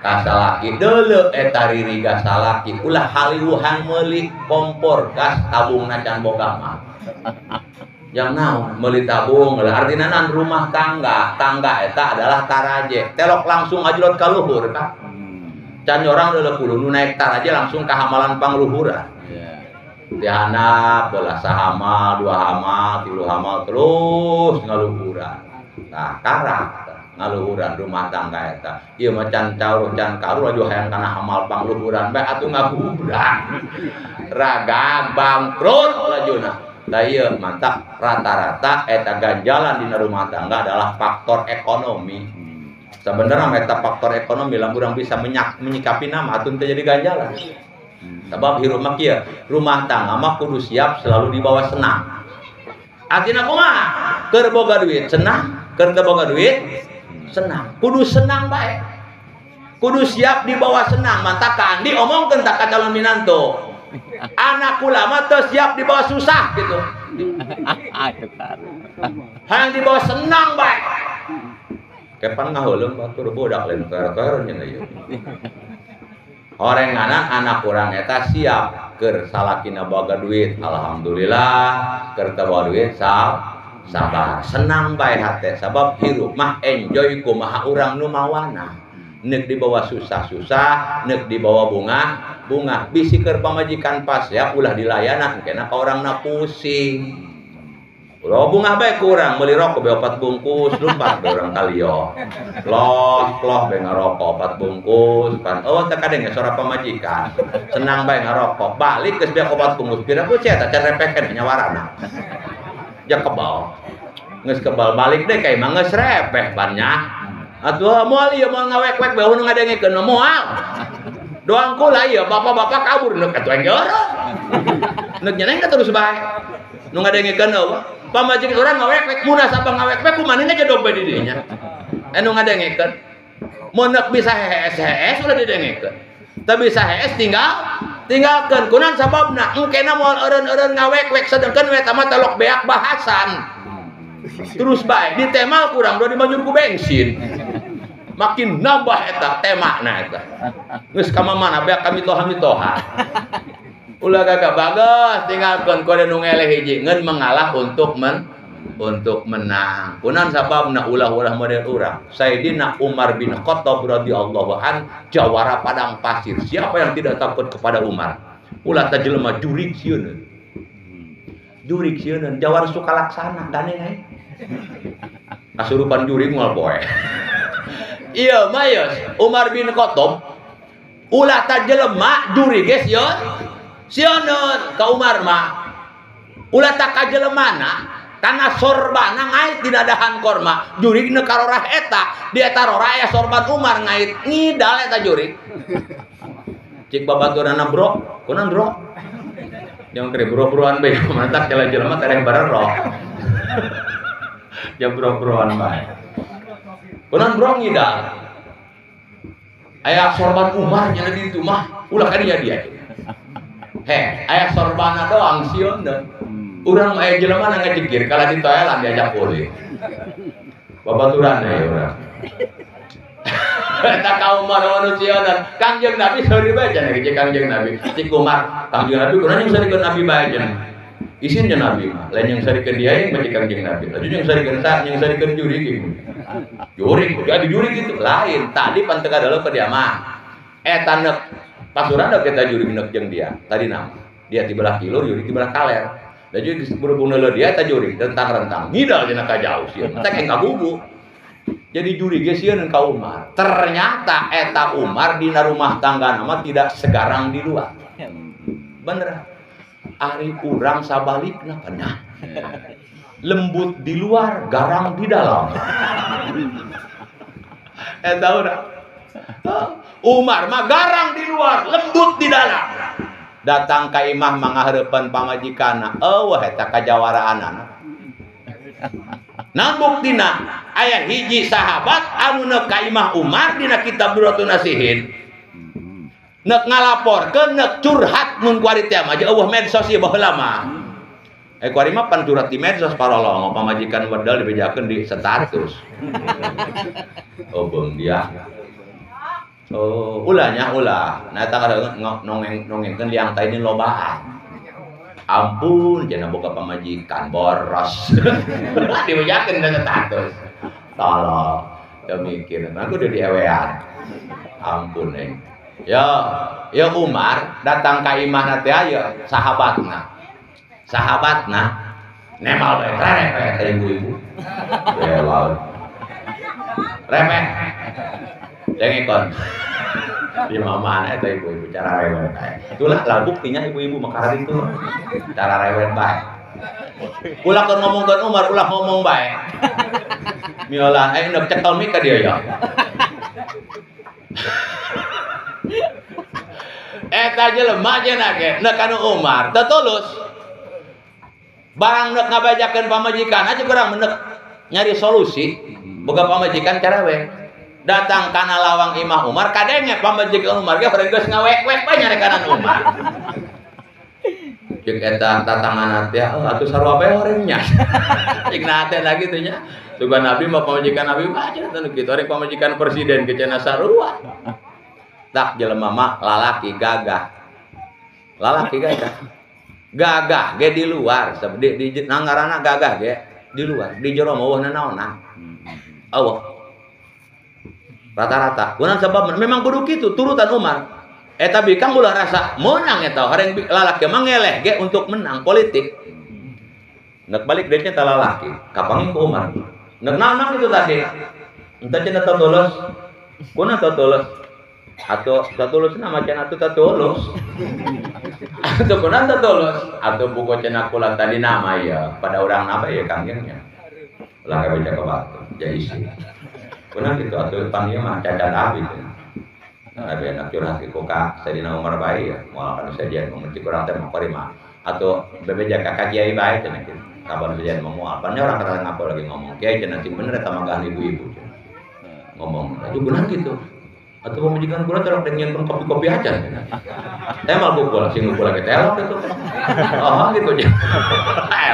kasalaki deuleu eta ririga salaki ulah haliwuhan meuli kompor gas tabungna can boga mah yang naon meuli tabung artina nan rumah tangga eta adalah taraje telok langsung ajlot ka luhur ka can orang 20 nu naik taraje langsung ka hamalan pangluhuran dihanap belah sahamal 2 hamal 3 hamal terus ngaluhuran. Nah karak ngaluhuran rumah tangga eta ieu mah can caur can karu aju hayang kana hamal pangluhuran bae atuh ngabubrang raga bangkrut lajuna. Da ieu mantap rata-rata eta ganjalan dina rumah tangga adalah faktor ekonomi Sebenarnya meta faktor ekonomi lah kurang bisa menyikapi nama atau terjadi ganjalan. Sebab hirup mah kieu, rumah tangga mah kudu siap selalu dibawa senang. Artinya kumaha? Keur boga duit senang, keur teu boga duit senang. Kudu senang bae. Kudu siap dibawa senang. Mantap ka Andi omongkeun tak ka calon minanto. Anak ulama teu siap dibawa susah gitu. Hayang dibawa senang bae. Kepan ngaheuleuh batur bodak lain keur-keur nya ieu. Orenganan anak urang eta siap keur salakina boga duit, alhamdulillah, keur teu boga duit sabar, senang bae hate sabab hirup mah enjoy kumaha urang nu mawana. Neuk dibawa susah-susah, neuk dibawa bunga, bisi keur pamajikan pas ya ulah dilayanan kena ka urangna pusing. Ulah bunga bae kurang meuli rokok be 4 bungkus, lumpat be urang kalio. Loh be ngarokok 4 bungkus, pan oh teu kadenge sora pamajikan. Senang bae ngarokok, balik geus be 4 bungkus, pira ku cia can repekeun nyawarana. Ya kebal. Geus kebal balik deui ka imah geus repeh bannya. Atuh moal ieu moal ngawek-wek bae nu ngadengekeun moal. Doang kula ieu bapak-bapak kabur neuk atuh enggeureuh. Neuk nyeneng terus bae. Nu ngadengekeun eueuh. Pamajikan urang ngawek-wek mun sabang ngawek-wek kumaha aja dompet di dieu nya. Anu ngadengekeun. Mun neuk bisa hees ulah didengekeun. Teu bisa hees tinggalkeun. Kunaon sababna? Engkena moal eureun-eureun ngawek-wek sedengkeun we tama telok beak bahasan. Terus bae ditemal kurang do dimanyur ku bensin. Makin nambah eta temana eta. Geus ka mana beak kami toha. Ulah gagah bagus tinggalkeun kode nu ngeleh hiji ngeun mengalah untuk menang. Kunaon sababna ulah-ulah model urang. Sayyidina Umar bin Khattab radhiyallahu an jawara padang pasir. Siapa yang tidak takut kepada Umar? Ulah teh jelema jurig sieun. Jurig sieun jawara sukalaksana gandeng ae. Kasurupan jurig moal poe. Iya mayos Umar bin Khattab ulah teh jelema jurig geus sioneun ka Umar mah ulah tak ka jelemana kana sorbana ngait dina dahan korma jurigna karorah eta di eta rora aya sorban Umar ngait ngidal eta jurig cik babaturanna bro kunaon bro jangan kere bro-broan bae mantak jelema tereng bareng roh ya bro-broan bae kunaon bro ngidal aya sorban Umar nya di ditu mah ulah ka dia aya sorbana doang sion dan urang aya jelema nu ngajegir kala di toilet diajak boleh babaturan deui urang eta ka Umar anu sionan Kangjeng Nabi sauri bae cenah ke Kangjeng Nabi cik Umar Kangjeng Nabi kunaon yang sarikeun Nabi bae cenah isin cenah Nabi mah lain yang sarikeun dia yang bae Kangjeng Nabi lalu yang sarikeun jurig jadi jurig itu lain tadi pan teu kadalo ke dia mah eta neuk pasuran da kita jurig neuk jeung dia tadi nama dia di belah kilur jurig di belah kaler da jurig berhubung leuleuh dia eta jurig rentang-rentang ngidal cenah ka jauh sieun teh kayak ngagugu jadi jurig ge sieun ka Umar ternyata eta Umar dina rumah tangga nama tidak segarang di luar bener ari urang sabalikna pernah lembut di luar garang di dalam eta urang Umar mah garang di luar, lembut di dalam. Datang ka imah mangahareupeun pamajikanna, eueuh eta kajawaraanana. Nah buktina aya hiji sahabat anu neuk ka imah Umar dina kitab Duratun Nasihin. Neuk ngalaporkeun, neuk curhat mun kuari teh mah eueuh medsos ieu baheula mah. Kuari mah pan curhat di medsos parolong pamajikan wedal dibejakeun di status. Oh beung dia. Oh, ulahnya ulah. Nah, eta nongengkeun liang teh ini lobaan. Ampun, cenah boga pamajikan boros. Dibejakeun na status. Tolong, teu mikir. Aku udah diewean. Ampun Ya Umar datang ka imahna teh aya sahabatna. Nemal bae repeh ibu-ibu. Belal. Repeh. Dengekon. Di mamana eta ibu-ibu cara rewel bae. Itulah lah buktinya ibu-ibu makarar itu cara rewel bae. Ulah kan ngomongkeun Umar, ulah ngomong bae. Miolan neuk cekel mik ka dieu ya. Eta jelema cenah ge neuk anu Umar teu tulus. Barang neuk ngabajakeun pamajikan aja kurang menek nyari solusi boga pamajikan cerewet. Datang kana lawang Imah Umar kadenge pamajikan Umar ge bareng geus ngawek-wek bae nyari kanan Umar. Cek eta tatangan teh atuh sarua bae orangnya. Cek na teh lagi teh nya. Sugan Nabi mah pamajikan Nabi mah cenah teh kitu ari pamajikan presiden ke cenah sarua. Tak jelema mah lalaki gagah. Lalaki gagah. Gagah ge di luar, di nanggarana gagah ge di luar, di jero mah eueuhna naonan. Allah. Rata-rata. Kunaon sabab memang kudu kitu turutan Umar. Eta bikang ulah rasa menang eta hareng lalaki mah ngeleh ge untuk menang politik. Nek balik deui nya lalaki, kapangi ku Umar. Nek naon itu tadi. Entah cenah tulus. Kunaon tulus? Atau tulus nama cenah atuh tulus. Atau kunaon tulus? Atau buku cenah kula tadi nama ya pada orang apa ya kanggengnya. Lah ka baca ka batu, jadi sih. Kunaon kitu atuh panggil mah cacat abis. Nabi anak curhat ke kokak Sayyidina Umar bae ya moal kana sajian memuji kurang teh makarima atau bebeja kakak kiai bae cenah kitu kapan sajian moal pannya orang kata ngapa lagi ngomong kiai cenah sing bener eta manggahan ibu-ibu ngomong itu benar gitu atau pemajikan kula terok dengan kopi-kopi aja teh mal kula sing kula ge telok itu oh gitu aja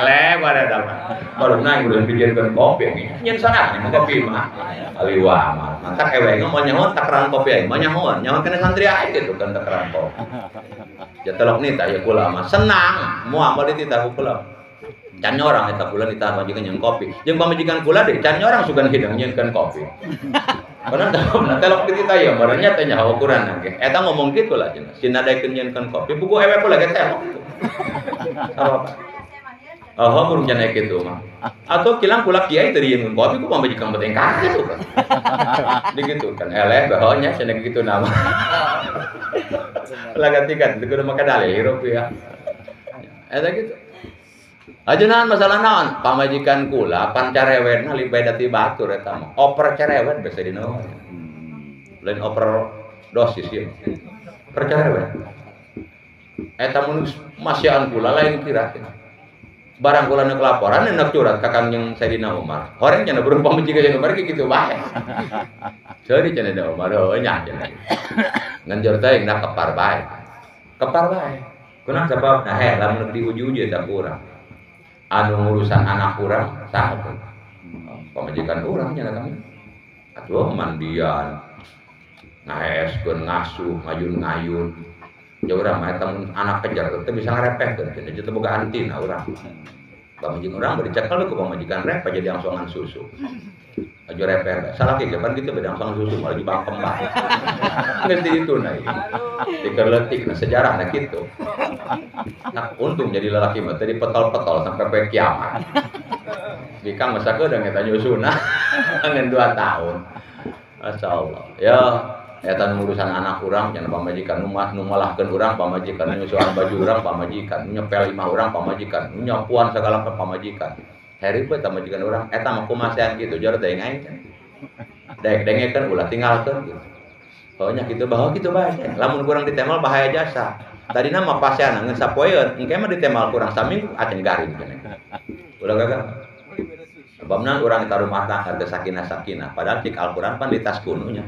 eleh pada dapat baru naik udah bikinkan kopi nyen sana kopi mah aliwa mah mantap ewe mau nyawan takaran kopi aja mau nyawan kena santri aja gitu kan takaran kopi ya telok nita ya kula mah senang mau amal dititah kula can orang eta kula ditah majikan yang kopi jeung pamajikan kula deh can orang sugan hidang nyeunkeun kopi karena dalam telok kita ya barangnya tanya ukuran nangke eta ngomong gitu lah cenah sinadaikeun nyeunkeun kopi buku ewe kula ge telok gitu apa oh burung cenah kitu mah atau kilang kula kiai teu rieun kopi ku pamajikan penting ka gitu kan dikitu kan eleh bahonya cenah kitu nama lagatikan teu kudu make dalil rupiah eta gitu ajeunaan masalah naon pamajikan kula pan carewetna li beda ti batur eta mah oper carewet basa dina lain oper dosis ieu oper carewet eta mun masyian kula lain kira barang kula neuk laporan neuk curhat ka Kangjeng Sayyidina Umar horeng cenah burung pamajikan Umar kitu bae seuri cenah da Umar heuh nya cenah nganjor teh na kepar bae kunaon sabab nah lamun di uji-uji eta kurang anu urusan anak urang saha tuh pamajikan urang nya kami atuh mandian ngaeskeun ngasuh ngayun-ngayun ya urang mah eta anak kejar teh bisa ngarepehkeun cenah teu boga antina urang pamajikan urang bari cekel ku pamajikan repeh jadi langsongan susu aja repeh salaki ge pan kitu beda langsung susu malah dibangkem bae geus di itu na dikerletik na sejarahna kitu. Nah, untung jadi lelaki mah tadi petol-petol sampai pe kiamat. Bikang masa keudang eta nyusuna ngan 2 tahun. Masyaallah. Ya, eta urusan anak urang cenah pamajikan nu malahkeun urang pamajikan nyusuan baju urang pamajikan nyepel imah urang pamajikan nyapuan segala pamajikan. Heri teh pamajikan urang eta mah kumasean kitu jor teh aing. Daek dengekeun ulah tinggalkeun gitu. Pokoknya kitu bae kitu bae. Lamun kurang ditemal bahaya jasa. Tadi nama pasiana ngeun sapoeun engke mah ditemal kurang saminggu aceng garing cenah. Ulah gagal. Sebabna urang eta rumah tangga teh sakinah padahal cik Al-Qur'an pan di tas kununya.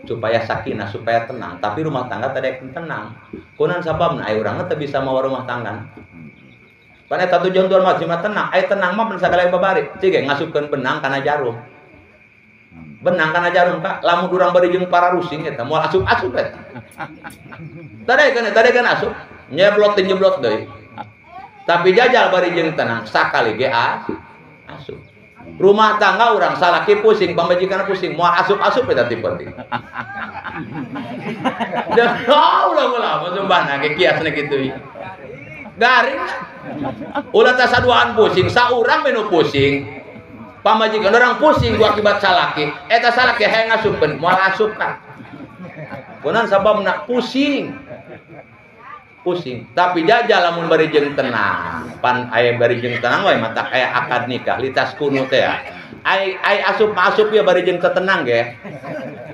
Supaya sakinah supaya tenang, tapi rumah tangga teh tenang. Kunaon sababna aya urang teh bisa mawa rumah tangga. Pan eta tujuan tuan mah cuma tenang, aya tenang mah sagala babari. Cige ngasupkeun benang kana jarum. Benang kana jarum Kak, lamun urang bari jeung para rusing eta moal asup-asup eta. Tadi kan asup, nyeblot deui. Tapi jajal bari jeung tenang, sakali ge asup. Rumah tangga urang salaki pusing, pamajikan pusing, moal asup-asup eta ti penting. Dan ulah sumbahna ge kiasna kitu. Garing. Ulah teh saduaan pusing, saurang menu pusing. Pamajikan orang pusing gua akibat salaki eta salaki hayang ngasupkeun moal asup kan kunaon sababna pusing pusing. Tapi jajal lamun bari jeung tenang. Pan aya bari jeung tenang we mata aya akad nikah litas kuno teh ya. Ai asup-asup ya bari jeung tenang ge.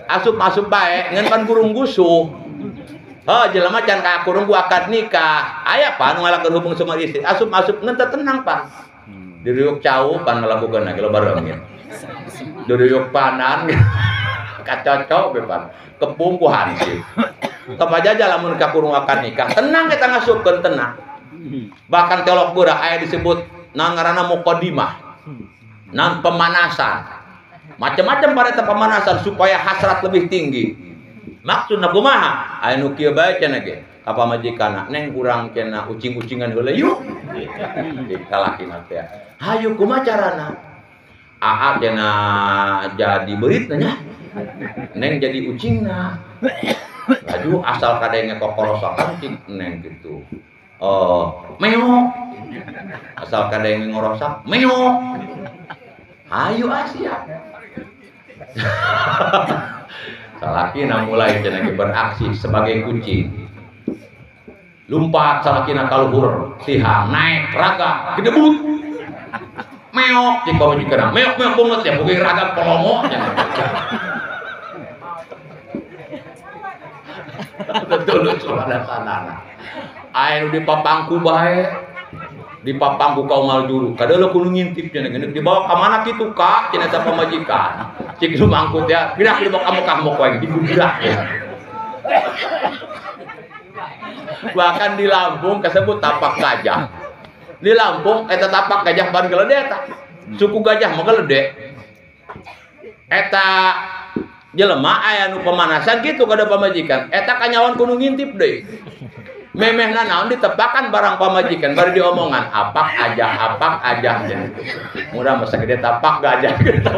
Asup-asup bae ngan pan burung gusuh. Oh, jelema can ka kurung ku akad nikah. Aya pan ngalakeun hubung sama istri. Asup-asup ngan tenang pan. Diruyuk cau pan ngalakukeun ge lo barengin. Diruyuk panan kacocok be pan. Kepung ku hansip. Kapajaja lamun ka kurung akad nikah, tenang eta ngasupkeun tenang. Bahkan teolog beura aya disebut naon ngaranna muqaddimah. Naon pemanasan. Macam-macam pada pemanasan supaya hasrat lebih tinggi. Maksudna kumaha? Aya nu kieu bae cenah ge. Ka pamajikanna, "Neng urang cenah ucing-ucingan heula yuk." Dikalakina teh. "Hayu kumaha carana?" "Aa cenah jadi beuritna nya. Neng jadi ucingna." Laju asal kadenge kokorosakan cik neng gitu. Meong. Asal kadenge ngorosak, meong. Ayo Asia. Salakina mulai cenah beraksi sebagai kucing. Lumpat salakina kaluhur, sihang naik raga gedebut. Meong cik pamajikanna, meong banget ya boga raga polongo cenah. Betul suara sanana. Aya nu dipapangku bae. Dipapangku kaum aljuru. Kadeuleuh kudu ngintip cenah geus dibawa ka mana kitu Kak? Cenah ta pamajikan. Cik nu mangkut ya, pindah di bawah kamu wae digudrak ya. Bahkan di Lampung kasebut tapak gajah. Di Lampung eta tapak gajah ban geledek eta. Suku gajah mah geledek. Eta jelema aya nu pemanasan gitu kada pamajikan eta kanyawan kudu ngintip deui memehna naon ditepakan barang pamajikan bari diomongan apak aja murah masa gede tapak gajah gitu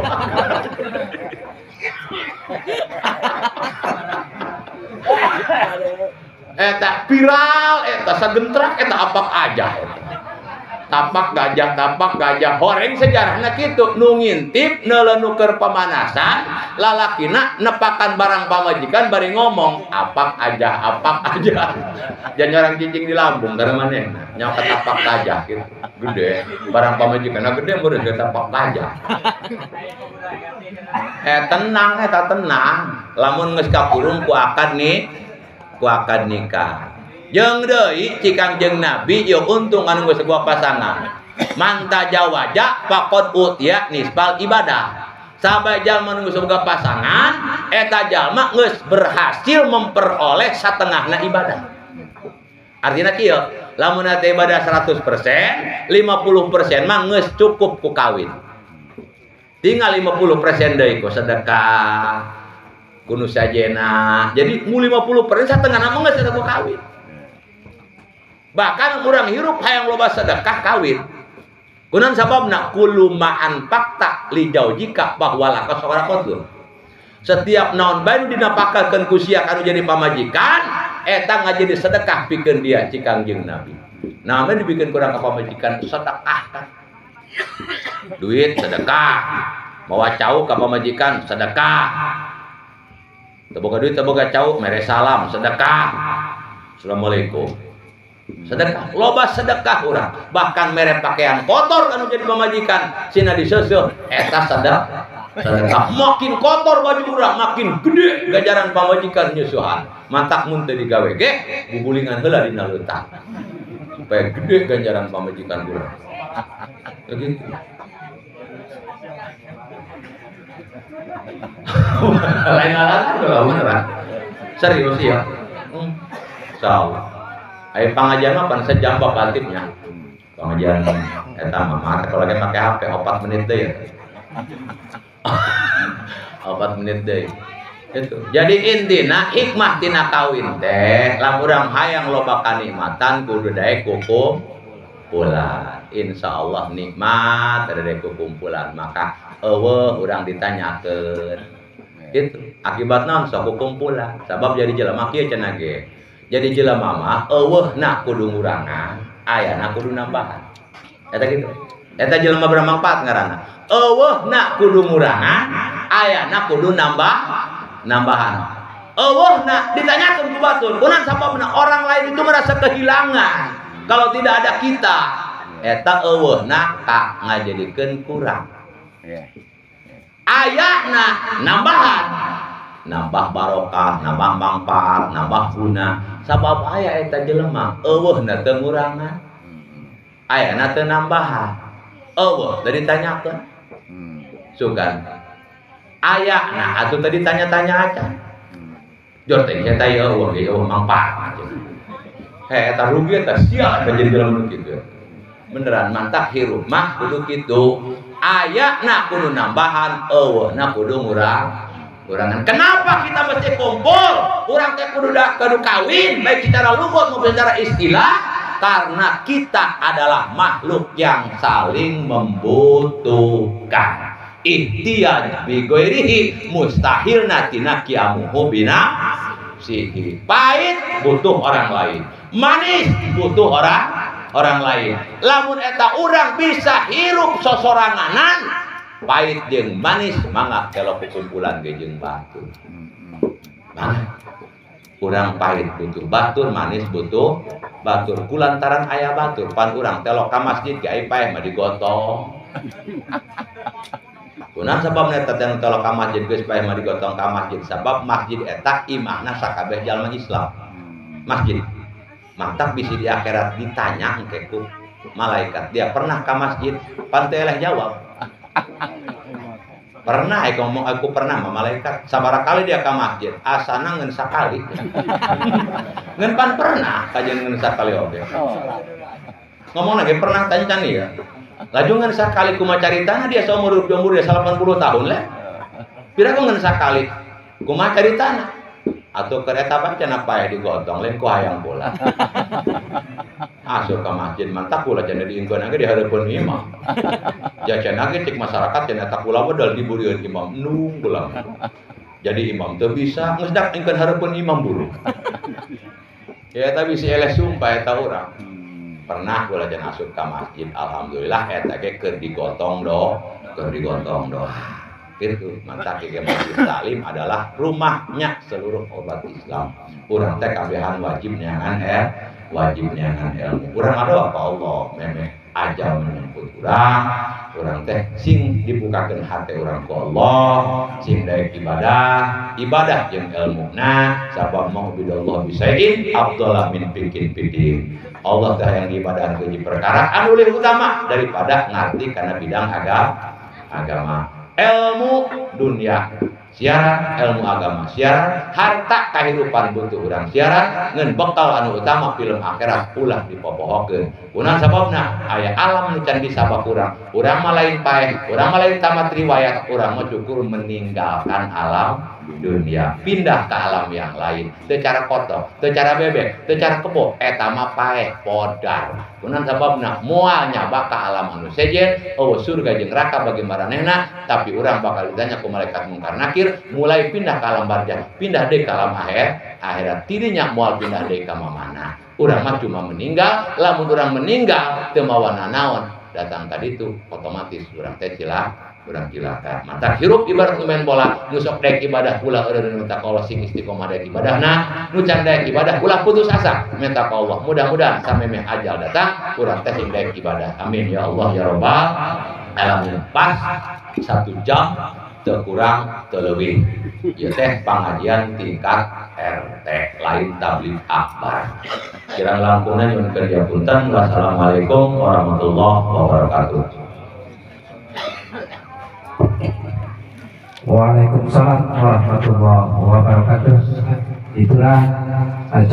eta viral eta sagentrak eta apak aja eta. Tapak gajah horeng sejarahna kitu nu ngintip neuleunukeun pemanasan lalakina nepakan barang pamajikan bari ngomong apak aja jangan orang cicing di Lampung karena manehna nyawa tapak gajah gitu gede barang pamajikan gede meureun ge tapak gajah tenang lamun geus kakurung ku akad nikah jeung deui cikang jeung nabi yo untung anu geus sebuah pasangan manta jawaja faqad utiya nisbal ibadah sabaya jalma nu geus boga pasangan eta jalma geus berhasil memperoleh satengahna ibadah artina kieu lamun eta ibadah 100% 50% mah geus cukup ku kawin tinggal 50% deui ku sedekah kudu sajena jadi mu 50% satengahna mah geus eta ku kawin. Bahkan urang hirup hayang loba sedekah kawin. Kunaon sababna kullu ma'an fakta li jaujika bahwa laka sawaraqatun. Setiap naon bae dinapakakeun ku sia kanu jadi pamajikan eta ngajadi sedekah pikeun dia cikang jeung Nabi. Nah, mah dibikeun kurang ka pamajikan sedekah kan. Duit sedekah. Mawa cau ka pamajikan sedekah. Teu boga duit teu boga cau mere salam sedekah. Assalamualaikum. Sedekah, loba sedekah urang. Bahkan mere pakaian kotor anu jadi pamajikan sina diseuseul eta sedekah. Makin kotor baju urang makin gede gajaran pamajikan nyusuhan. Mantak mun teu digawe ge bubulingan heula dina leutak. Supaya gede ganjaran pamajikan urang. Begitu. Lain-lain kalau beneran. Serius ya. Insyaallah. Ayo pengajian mah pan sejam papatipnya. Pengajian eta mah kalau lagi pakai HP 4 menit deui. 4 menit deui. Itu. Jadi intina hikmah tina kawin teh lamun urang hayang loba kanikmatan kudu daek kumpulan. Insyaallah nikmat dari kumpulan maka eueuh urang ditanyakeun. Gitu. Akibat naon sok kumpulan. Sabab jadi jelema kieu cenah ge. Jadi jelema mah eueuhna kudu ngurangan, ayana kudu nambahan. Eta gitu. Eta jelema bermanfaat ngaranna. Eueuhna kudu ngurangan, ayana kudu nambahan. eueuhna ditanyakeun ku batur kunaon sababna orang lain itu merasa kehilangan kalau tidak ada kita eta eueuhna ka ngajadikeun kurang ayana nambahan nambah barokah nambah manfaat nambah guna sabab aya eta jelema eueuhna teu ngurangan ayana teu nambahan eueuh tadi ditanyakeun sugan ayana atuh tadi tanya-tanya aja jor teh eta eueuh ge eueuh manfaat eta rugi eta sia jadi jelema kitu beneran mantap hirup mah kudu kitu ayana kudu nambahan eueuhna kudu ngurangan. Kenapa kita mesti kumpul? Urang teh kudu kawin baik secara lugat maupun secara istilah karena kita adalah makhluk yang saling membutuhkan. Ihtiyaj bi ghairihi mustahil natina qiyamuhu bina sihi. Pahit butuh orang lain. Manis butuh orang lain. Lamun eta urang bisa hirup sosoranganan pahit jeung manis mangga kalau kumpulan ge jeung batur. Mangga urang pahit butuh batur, manis butuh batur. Kulantaran aya batur, pan urang telok ka masjid ge aya paeh mah digotong. Kunaon sababna eta teh telok ka masjid geus paeh mah digotong ka masjid? Sabab masjid eta imahna sakabeh jalma Islam. Masjid. Mantap bisa di akhirat ditanya engke ku malaikat, dia pernah ke masjid? Pan teu eleh jawab. Pernah ngomong aku pernah sama malaikat sabaraha kali dia ke masjid asana ngeun sakali ngeun pan pernah kajian ngeun sakali oge ngomong lagi pernah tanya can ya laju ngeun sakali kumaha caritana dia saumur umur dia 80 tahun leh pira ku ngeun sakali kumaha caritana atuh kereta pancen paeh digotong lain ku hayang pula asup ka masjid mantap pula cenah diingkeun ge di hareupeun imam jajan ge cek masyarakat cenah eta kula modal diburieun imam nunggulang jadi imam teu bisa geus dak ingkeun hareupeun imam buru ya eta bisi eleh sumpah eta urang pernah kula cenah asup ka masjid alhamdulillah eta ge keur digotong do gitu mantap ge masjid taklim adalah rumahnya seluruh umat Islam urang teh kabehan wajib nyangan ilmu urang ada apa Allah memeh aja menyebut urang teh sing dibukakeun hati urang ku Allah sing daek ibadah jeung ilmuna sabab ma'budallah bisain afdhalu min pidin Allah teh yang ibadah ke perkara anu lebih utama daripada ngarti kana bidang agama ilmu dunia siaran ilmu agama siaran harta kehidupan butuh urang siaran ngeun bekal anu utama film akhirat ulah dipopohokeun kunaon sababna aya alam nu can disabab urang mah lain paeh urang mah lain tamat riwayat urang mah cukur meninggalkan alam dunia pindah ke alam yang lain teu cara kotor teu cara bebek teu cara kebo eta mah paeh podar kunaon sababna moal nyaba ka alam anu sejen eueuh surga jeung neraka bagi maranehna tapi urang bakal ditanya ku malaikat mungkar nakir mulai pindah ke alam barzakh pindah deui ka alam akhirat tidinya moal pindah deui ka mana urang mah cuma meninggal lamun urang meninggal teu mawana naon datang ka ditu otomatis urang teh urang cilaka mantap hirup ibarat main bola nu sok daek ibadah ulah eureun minta ka Allah sing istiqomah daek ibadahna nu can daek ibadah ulah putus asa minta ka Allah mudah-mudahan samemeh ajal datang urang teh sing daek ibadah amin ya Allah ya rabbal alamin pas 1 jam teu kurang teu leuwih ieu teh pangajian tingkat RT lain tabligh akbar kirang langkungna nyuwun kerja punten wassalamualaikum warahmatullahi wabarakatuh. Waalaikumsalam warahmatullahi wabarakatuh. Itulah acara